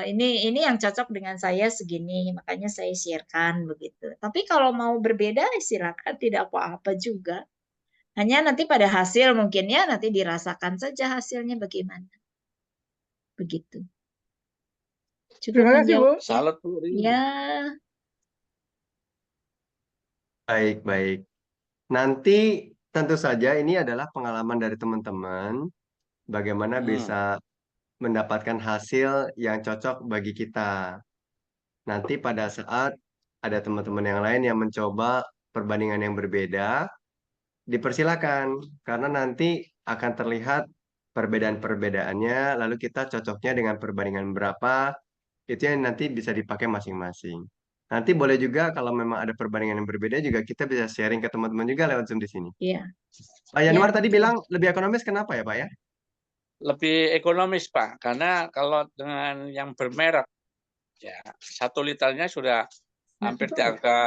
Ini yang cocok dengan saya segini, makanya saya sharekan begitu. Tapi kalau mau berbeda silakan, tidak apa-apa juga. Hanya nanti pada hasil mungkin ya nanti dirasakan saja hasilnya bagaimana. Begitu. Cukup Terima kasih Bu. menjawab. Salut Bu. Ya, Baik. Nanti tentu saja ini adalah pengalaman dari teman-teman. Bagaimana bisa mendapatkan hasil yang cocok bagi kita. Nanti pada saat ada teman-teman yang lain yang mencoba perbandingan yang berbeda, dipersilakan. Karena nanti akan terlihat perbedaan-perbedaannya, lalu kita cocoknya dengan perbandingan berapa, itu yang nanti bisa dipakai masing-masing. Nanti boleh juga kalau memang ada perbandingan yang berbeda juga kita bisa sharing ke teman-teman juga lewat Zoom di sini. iya. Pak Yanuar tadi bilang lebih ekonomis, kenapa ya Pak ya? Lebih ekonomis Pak, karena kalau dengan yang bermerek, ya 1 liternya sudah hampir di angka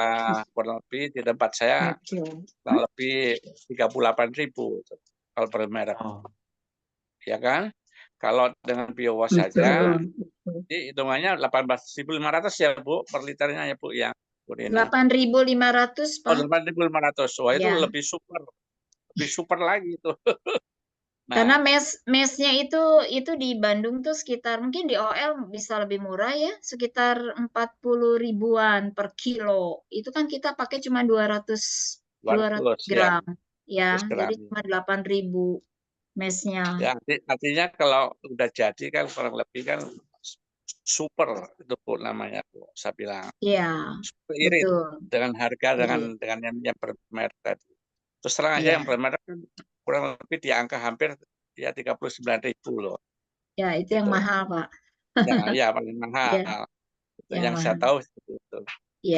kurang lebih di tempat saya kurang lebih 38.000 kalau bermerek, ya kan? Kalau dengan BioWash saja, hitungannya 18.500 ya Bu per liternya ya Bu ya. 8.500 Pak. Oh 8.500, wah itu Ya. lebih super lagi itu. Karena mesnya itu di Bandung tuh sekitar mungkin di OL bisa lebih murah ya, sekitar 40 ribuan per kilo. Itu kan kita pakai cuma 200 gram. Ya, jadi cuma 8.000 mesnya. Ya, artinya kalau udah jadi kan kurang lebih kan super itu Bu namanya Bu, saya bilang. Iya. Super irit Betul. dengan harga dengan yang bermerek tadi. Terus terang aja yang bermerek kan kurang lebih di angka hampir ya 39.000 loh. Ya, itu yang mahal, Pak. Ya, paling mahal. Itu yang saya tahu seperti itu.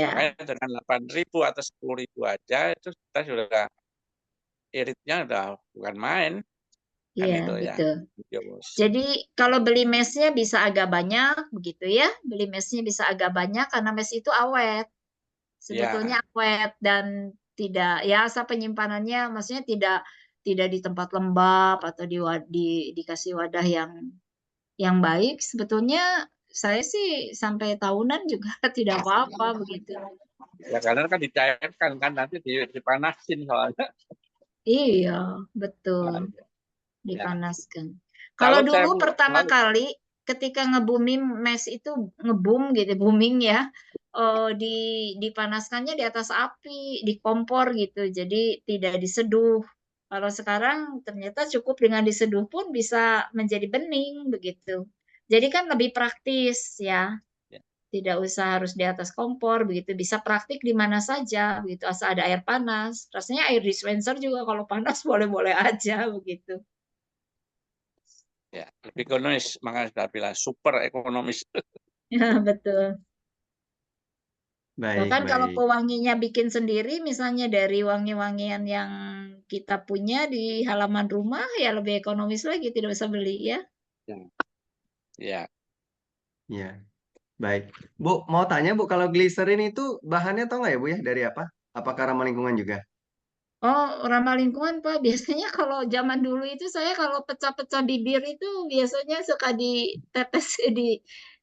Makanya dengan 8.000 atau 10.000 aja itu kita sudah iritnya udah bukan main. kan Iya, itu ya. betul. Biowos. Jadi kalau beli mesnya bisa agak banyak begitu ya. Beli mesnya bisa agak banyak karena mes itu awet. Sebetulnya Ya, awet dan tidak ya asal penyimpanannya maksudnya tidak di tempat lembab atau dikasih wadah yang baik. Sebetulnya saya sih sampai tahunan juga tidak apa-apa begitu. ya karena kan dicairkan kan nanti dipanasin soalnya. Iya, betul. Ya. Dipanaskan. Kalau Kalau saya dulu pertama selalu kali ketika nge-booming mes itu nge-boom gitu, booming ya, dipanaskannya di atas api, di kompor gitu, jadi tidak diseduh. Kalau sekarang ternyata cukup dengan diseduh pun bisa menjadi bening begitu. Jadi kan lebih praktis ya, Ya. tidak usah harus di atas kompor begitu, bisa praktik di mana saja begitu, asal ada air panas. Rasanya air dispenser juga kalau panas boleh-boleh aja begitu. ya lebih ekonomis, makanya sudah bilang super ekonomis. Ya, betul. Baik, Bahkan kalau baik. pewanginya bikin sendiri, misalnya dari wangi-wangian yang kita punya di halaman rumah, ya lebih ekonomis lagi, tidak usah beli ya. Ya, Ya, baik. Bu, mau tanya Bu, kalau gliserin itu bahannya tahu nggak ya Bu ya dari apa? Apakah ramah lingkungan juga? Oh, ramah lingkungan Pak. Biasanya kalau zaman dulu itu saya kalau pecah-pecah bibir itu biasanya suka ditetes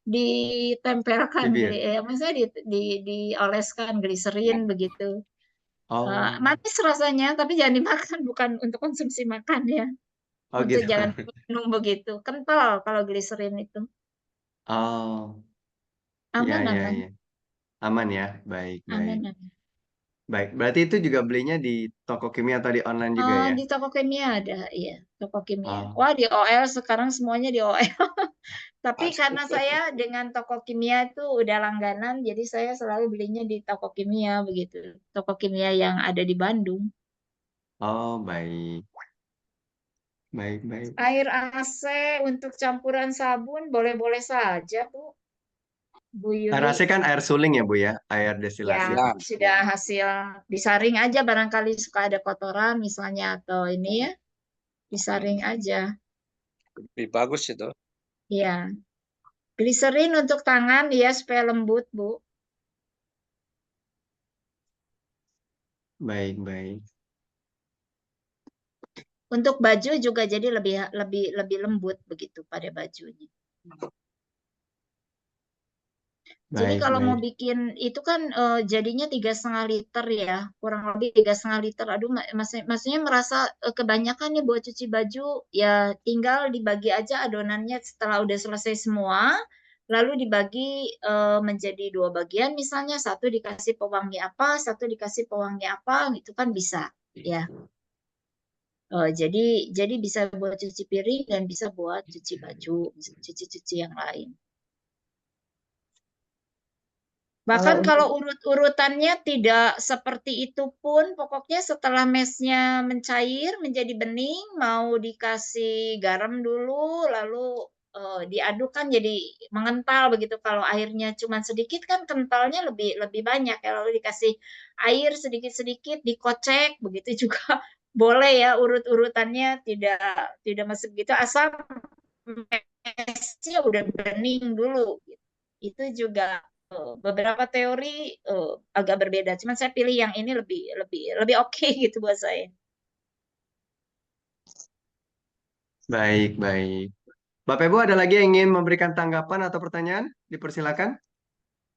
ditempelkan, Bibir. maksudnya dioleskan gliserin begitu. Oh, Manis rasanya, tapi jangan dimakan, bukan untuk konsumsi makan ya. oh Untuk gitu. jangan minum begitu. Kental kalau gliserin itu. Oh, ya, Aman, ya, aman. ya. Aman ya. Baik, baik. Aman, aman. Baik, berarti itu juga belinya di toko kimia atau di online juga ya? Di toko kimia ada, iya. Toko kimia. Oh, Wah, di OL sekarang semuanya di OL. Tapi pasti. karena saya dengan toko kimia itu udah langganan, jadi saya selalu belinya di toko kimia begitu. Toko kimia yang ada di Bandung. oh, baik. Baik, baik. Air AC untuk campuran sabun boleh-boleh saja, Bu. Bu Air AC Yuli. kan air suling ya Bu ya? Air Ya, destilasi. Ya, sudah hasil disaring aja barangkali suka ada kotoran misalnya atau ini ya, disaring aja. lebih bagus itu. Ya, gliserin untuk tangan ya supaya lembut, Bu. Baik, baik. Untuk baju juga jadi lebih lebih lebih lembut begitu pada bajunya. Jadi Baik, kalau mau baik. bikin itu kan jadinya 3,5 liter ya, kurang lebih 3,5 liter. Aduh, maksudnya merasa kebanyakan nih buat cuci baju, ya tinggal dibagi aja adonannya setelah udah selesai semua, lalu dibagi menjadi 2 bagian, misalnya satu dikasih pewangi apa, satu dikasih pewangi apa, itu kan bisa ya. Jadi bisa buat cuci piring dan bisa buat cuci baju, bisa cuci-cuci yang lain. Bahkan kalau urut-urutannya tidak seperti itu pun, pokoknya setelah mesnya mencair menjadi bening, mau dikasih garam dulu, lalu diaduk kan jadi mengental begitu. Kalau airnya cuma sedikit kan kentalnya lebih lebih banyak ya. Lalu dikasih air sedikit-sedikit, dikocek begitu juga boleh ya, urut-urutannya tidak masuk gitu, asal mesnya udah bening dulu. Itu juga beberapa teori agak berbeda. Cuman saya pilih yang ini lebih lebih lebih oke gitu buat saya. Baik, baik. Bapak Ibu ada lagi yang ingin memberikan tanggapan atau pertanyaan? Dipersilakan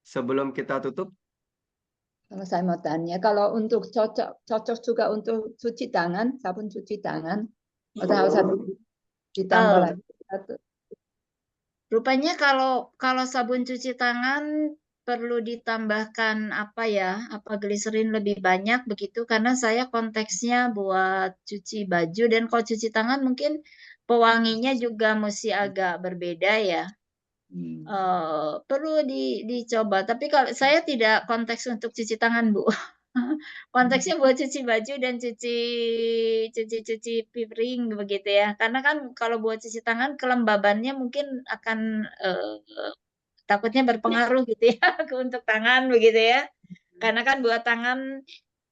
sebelum kita tutup. Kalau saya mau tanya, kalau untuk cocok juga untuk cuci tangan, sabun cuci tangan, atau harus ada ditambah lagi satu. Rupanya kalau sabun cuci tangan perlu ditambahkan apa ya, apa gliserin lebih banyak begitu, karena saya konteksnya buat cuci baju dan kalau cuci tangan mungkin pewanginya juga mesti agak berbeda ya. Perlu dicoba. Tapi kalau saya tidak konteks untuk cuci tangan, Bu. Konteksnya buat cuci baju dan cuci piring begitu ya. Karena kan kalau buat cuci tangan kelembabannya mungkin akan takutnya berpengaruh gitu ya untuk tangan begitu ya. Karena kan buat tangan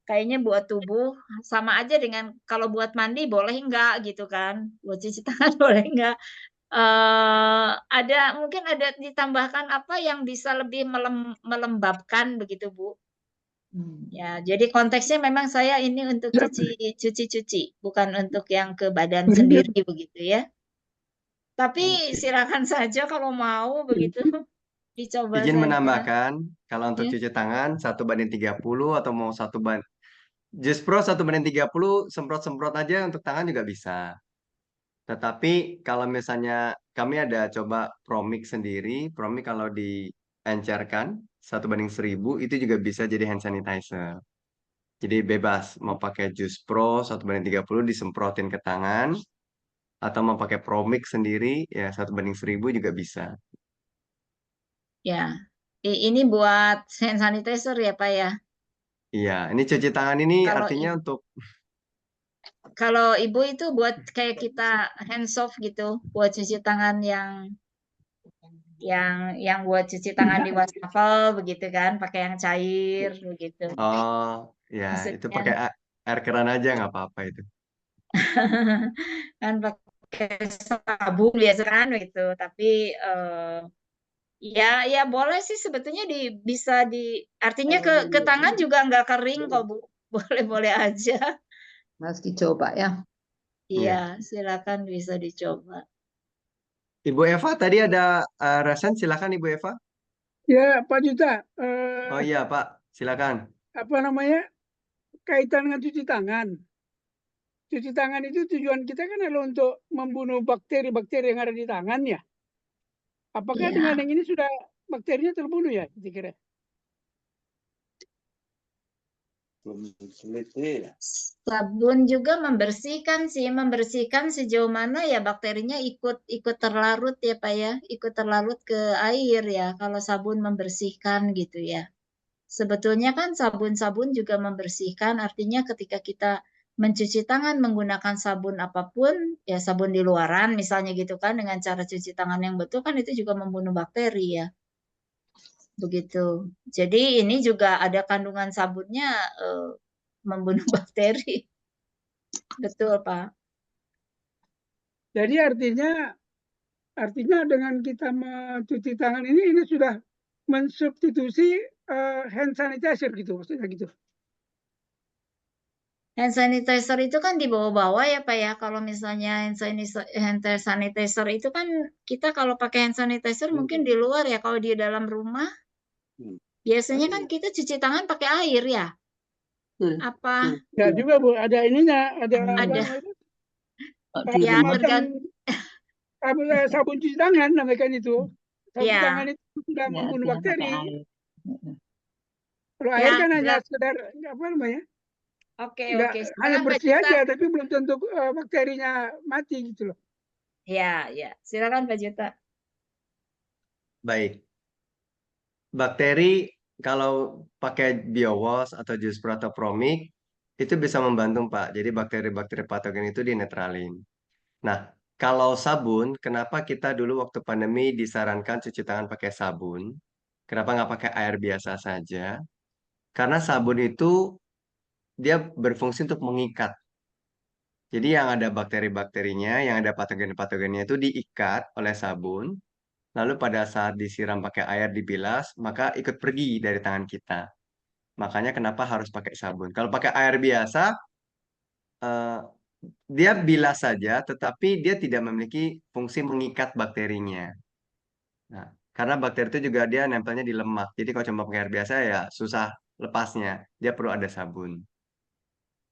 kayaknya buat tubuh sama aja dengan kalau buat mandi boleh enggak gitu kan, buat cuci tangan boleh enggak. Ada mungkin ada ditambahkan apa yang bisa lebih melembabkan begitu Bu. Ya, jadi konteksnya memang saya ini untuk cuci, bukan untuk yang ke badan sendiri begitu ya. Tapi silakan saja kalau mau begitu dicoba Izin saja. menambahkan, kalau untuk Ya. cuci tangan 1:30 atau mau Just Pro 1:30, semprot-semprot aja untuk tangan juga bisa. Tetapi kalau misalnya kami ada coba Promix sendiri, Promix kalau diencerkan 1:1000 itu juga bisa jadi hand sanitizer. Jadi bebas mau pakai Just Pro 1:30 disemprotin ke tangan, atau mau pakai Promix sendiri ya 1:1000 juga bisa. Ya, ini buat hand sanitizer ya Pak ya. Iya, ini cuci tangan ini Kalau artinya untuk kalau Ibu itu buat kayak kita hand soap gitu, buat cuci tangan yang buat cuci tangan di wastafel begitu kan, pakai yang cair begitu. oh ya itu Maksudnya pakai air keran aja nggak apa-apa itu. kan pakai sabun biasa kan gitu, tapi ya ya boleh sih sebetulnya bisa artinya ke tangan juga nggak kering kok Bu. Boleh-boleh aja. Harus dicoba ya. Iya, Iya. silakan bisa dicoba. Ibu Eva tadi ada resen, silakan Ibu Eva. Ya, Pak Juta, Oh iya Pak, silakan. apa namanya, kaitan dengan cuci tangan. Cuci tangan itu tujuan kita kan adalah untuk membunuh bakteri-bakteri yang ada di tangan ya. Apakah Iya. dengan yang ini sudah bakterinya terbunuh ya, kira-kira? Sabun juga membersihkan sih, membersihkan sejauh mana ya bakterinya ikut terlarut ya Pak ya, ikut terlarut ke air ya. Kalau sabun membersihkan gitu ya. Sebetulnya kan sabun-sabun juga membersihkan, artinya ketika kita mencuci tangan menggunakan sabun apapun, ya sabun di luaran misalnya gitu kan, dengan cara cuci tangan yang betul kan itu juga membunuh bakteri ya. Begitu. Jadi ini juga ada kandungan sabunnya membunuh bakteri. Betul, Pak. Jadi artinya dengan kita mencuci tangan ini sudah mensubstitusi hand sanitizer gitu, maksudnya gitu. Hand sanitizer itu kan di bawah-bawah ya Pak ya. Kalau misalnya hand sanitizer itu kan kita kalau pakai hand sanitizer mungkin di luar ya. Kalau di dalam rumah biasanya kan kita cuci tangan pakai air ya. Apa Ya juga Bu, ada ininya, ada apa ada namanya itu? Di ya rumah tergantung Sabun cuci tangan namanya itu. Sabun ya tangan itu sudah ya membunuh jangan pakai bakteri. air. Kalau ya air kan hanya sekedar apa namanya? oke Nggak, oke. hanya Silakan Pak bersih Juta. aja, tapi belum tentu bakterinya mati gitu loh. Ya ya. Silakan Pak Juta. Baik. Bakteri kalau pakai BioWash atau Just Pro atau Promix itu bisa membantu Pak. Jadi bakteri-bakteri patogen itu dinetralin. Nah, kalau sabun, kenapa kita dulu waktu pandemi disarankan cuci tangan pakai sabun? Kenapa nggak pakai air biasa saja? Karena sabun itu dia berfungsi untuk mengikat. Jadi yang ada bakteri-bakterinya, yang ada patogen-patogennya itu diikat oleh sabun. Lalu pada saat disiram pakai air dibilas, maka ikut pergi dari tangan kita. Makanya kenapa harus pakai sabun. Kalau pakai air biasa, eh, dia bilas saja, tetapi dia tidak memiliki fungsi mengikat bakterinya. Nah, karena bakteri itu juga dia nempelnya di lemak. Jadi kalau cuma pakai air biasa ya susah lepasnya. Dia perlu ada sabun.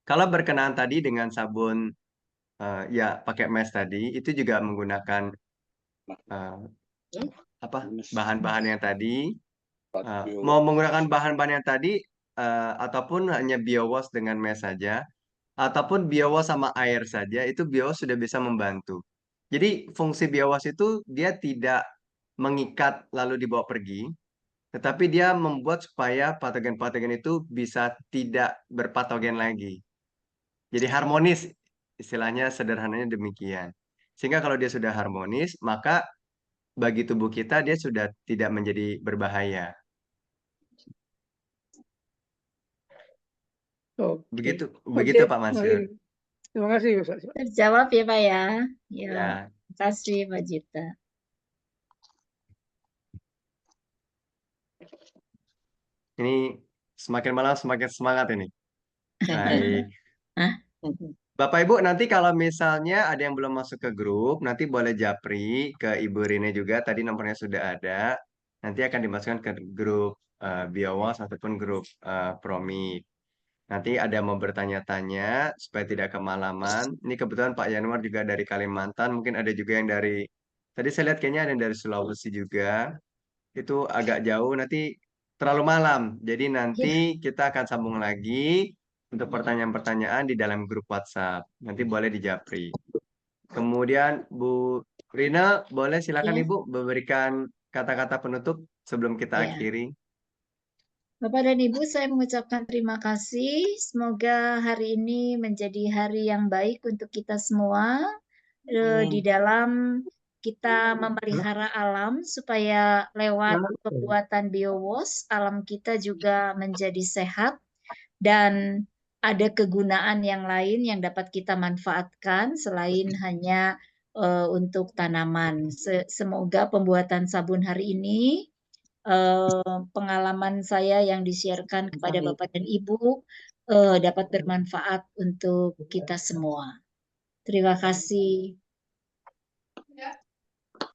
Kalau berkenaan tadi dengan sabun ya pakai mesh tadi, itu juga menggunakan eh, apa bahan-bahan yang tadi. Mau menggunakan bahan-bahan yang tadi ataupun hanya biowash dengan mesh saja, ataupun biowash sama air saja, itu biowash sudah bisa membantu. Jadi fungsi biowash itu dia tidak mengikat lalu dibawa pergi, tetapi dia membuat supaya patogen-patogen itu bisa tidak berpatogen lagi. Jadi harmonis, istilahnya sederhananya demikian. Sehingga kalau dia sudah harmonis, maka bagi tubuh kita dia sudah tidak menjadi berbahaya. Oke. Begitu Oke, begitu Pak Mansur. terima kasih Ustaz. Terjawab ya Pak ya. Ya, Ya, terima kasih Pak Jita. ini semakin malam semakin semangat ini. Baik. Hah? Bapak Ibu, nanti kalau misalnya ada yang belum masuk ke grup, nanti boleh japri ke Ibu Rine juga. Tadi nomornya sudah ada. Nanti akan dimasukkan ke grup Biowas ataupun grup Promi. Nanti ada yang mau bertanya-tanya supaya tidak kemalaman. Ini kebetulan Pak Yanuar juga dari Kalimantan. Mungkin ada juga yang dari, tadi saya lihat kayaknya ada yang dari Sulawesi juga. Itu agak jauh, nanti terlalu malam. Jadi nanti kita akan sambung lagi untuk pertanyaan-pertanyaan di dalam grup WhatsApp. Nanti boleh dijapri. Kemudian Bu Rina, boleh silakan Ya. Ibu memberikan kata-kata penutup sebelum kita Ya. akhiri. Bapak dan Ibu, saya mengucapkan terima kasih. Semoga hari ini menjadi hari yang baik untuk kita semua di dalam kita memelihara alam supaya lewat pembuatan BioWash alam kita juga menjadi sehat dan ada kegunaan yang lain yang dapat kita manfaatkan selain hanya untuk tanaman. Semoga pembuatan sabun hari ini pengalaman saya yang di-share-kan kepada Bapak dan Ibu dapat bermanfaat untuk kita semua. Terima kasih.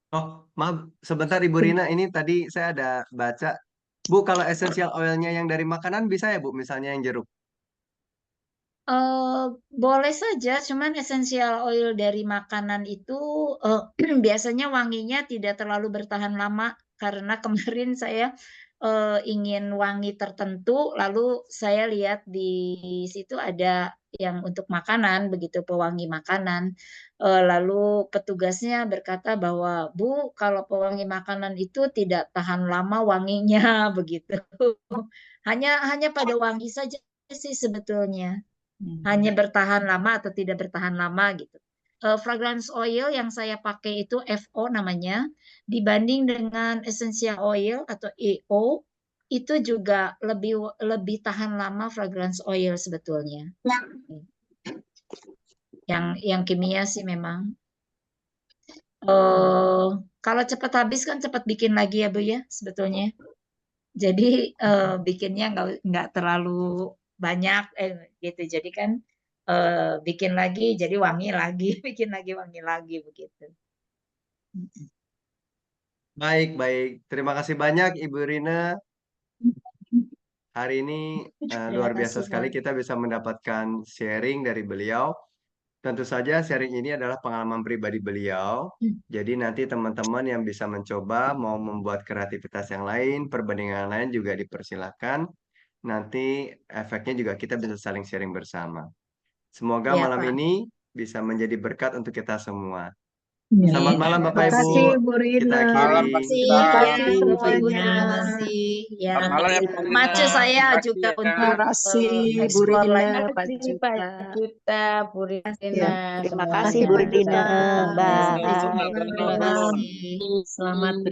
Oh, maaf, sebentar Ibu Rina, ini tadi saya ada baca. Bu, kalau essential oilnya yang dari makanan bisa ya Bu, misalnya yang jeruk? Boleh saja, cuman essential oil dari makanan itu biasanya wanginya tidak terlalu bertahan lama karena kemarin saya ingin wangi tertentu, lalu saya lihat di situ ada yang untuk makanan, begitu pewangi makanan. Lalu petugasnya berkata bahwa Bu, kalau pewangi makanan itu tidak tahan lama wanginya begitu. Hanya pada wangi saja sih sebetulnya. Hanya bertahan lama atau tidak bertahan lama gitu. Fragrance oil yang saya pakai itu FO namanya, dibanding dengan essential oil atau EO itu juga lebih tahan lama fragrance oil sebetulnya. Yang kimia sih memang. Kalau cepat habis kan cepat bikin lagi ya Bu ya sebetulnya. Jadi bikinnya nggak terlalu banyak gitu. Jadi kan bikin lagi jadi wangi lagi, bikin lagi wangi lagi begitu. Baik, baik. Terima kasih banyak Ibu Rina. Hari ini luar biasa sekali kita bisa mendapatkan sharing dari beliau. Tentu saja sharing ini adalah pengalaman pribadi beliau. Jadi nanti teman-teman yang bisa mencoba mau membuat kreativitas yang lain, perbandingan lain juga dipersilahkan. Nanti efeknya juga kita bisa saling sharing bersama. Semoga Ya, malam Pak. ini bisa menjadi berkat untuk kita semua. Ya. Selamat malam Bapak Terima Ibu. kasih Bu Rina. Kita Malam akhiri. Pak Terima Gita. kasih Terima kasih Bapak Ibu, semuanya. terima kasih. Ya, Selamat malam ya Pak Rina. macu saya Terima kasih juga ya. untuk Terima kasih Bu explore Rina, lagi. Pak kasih Pak Juta. Juta, Bu Ya. Rina, Terima semuanya. kasih Bu Rina. Terima kasih Bye. juga. Terima kasih. Selamat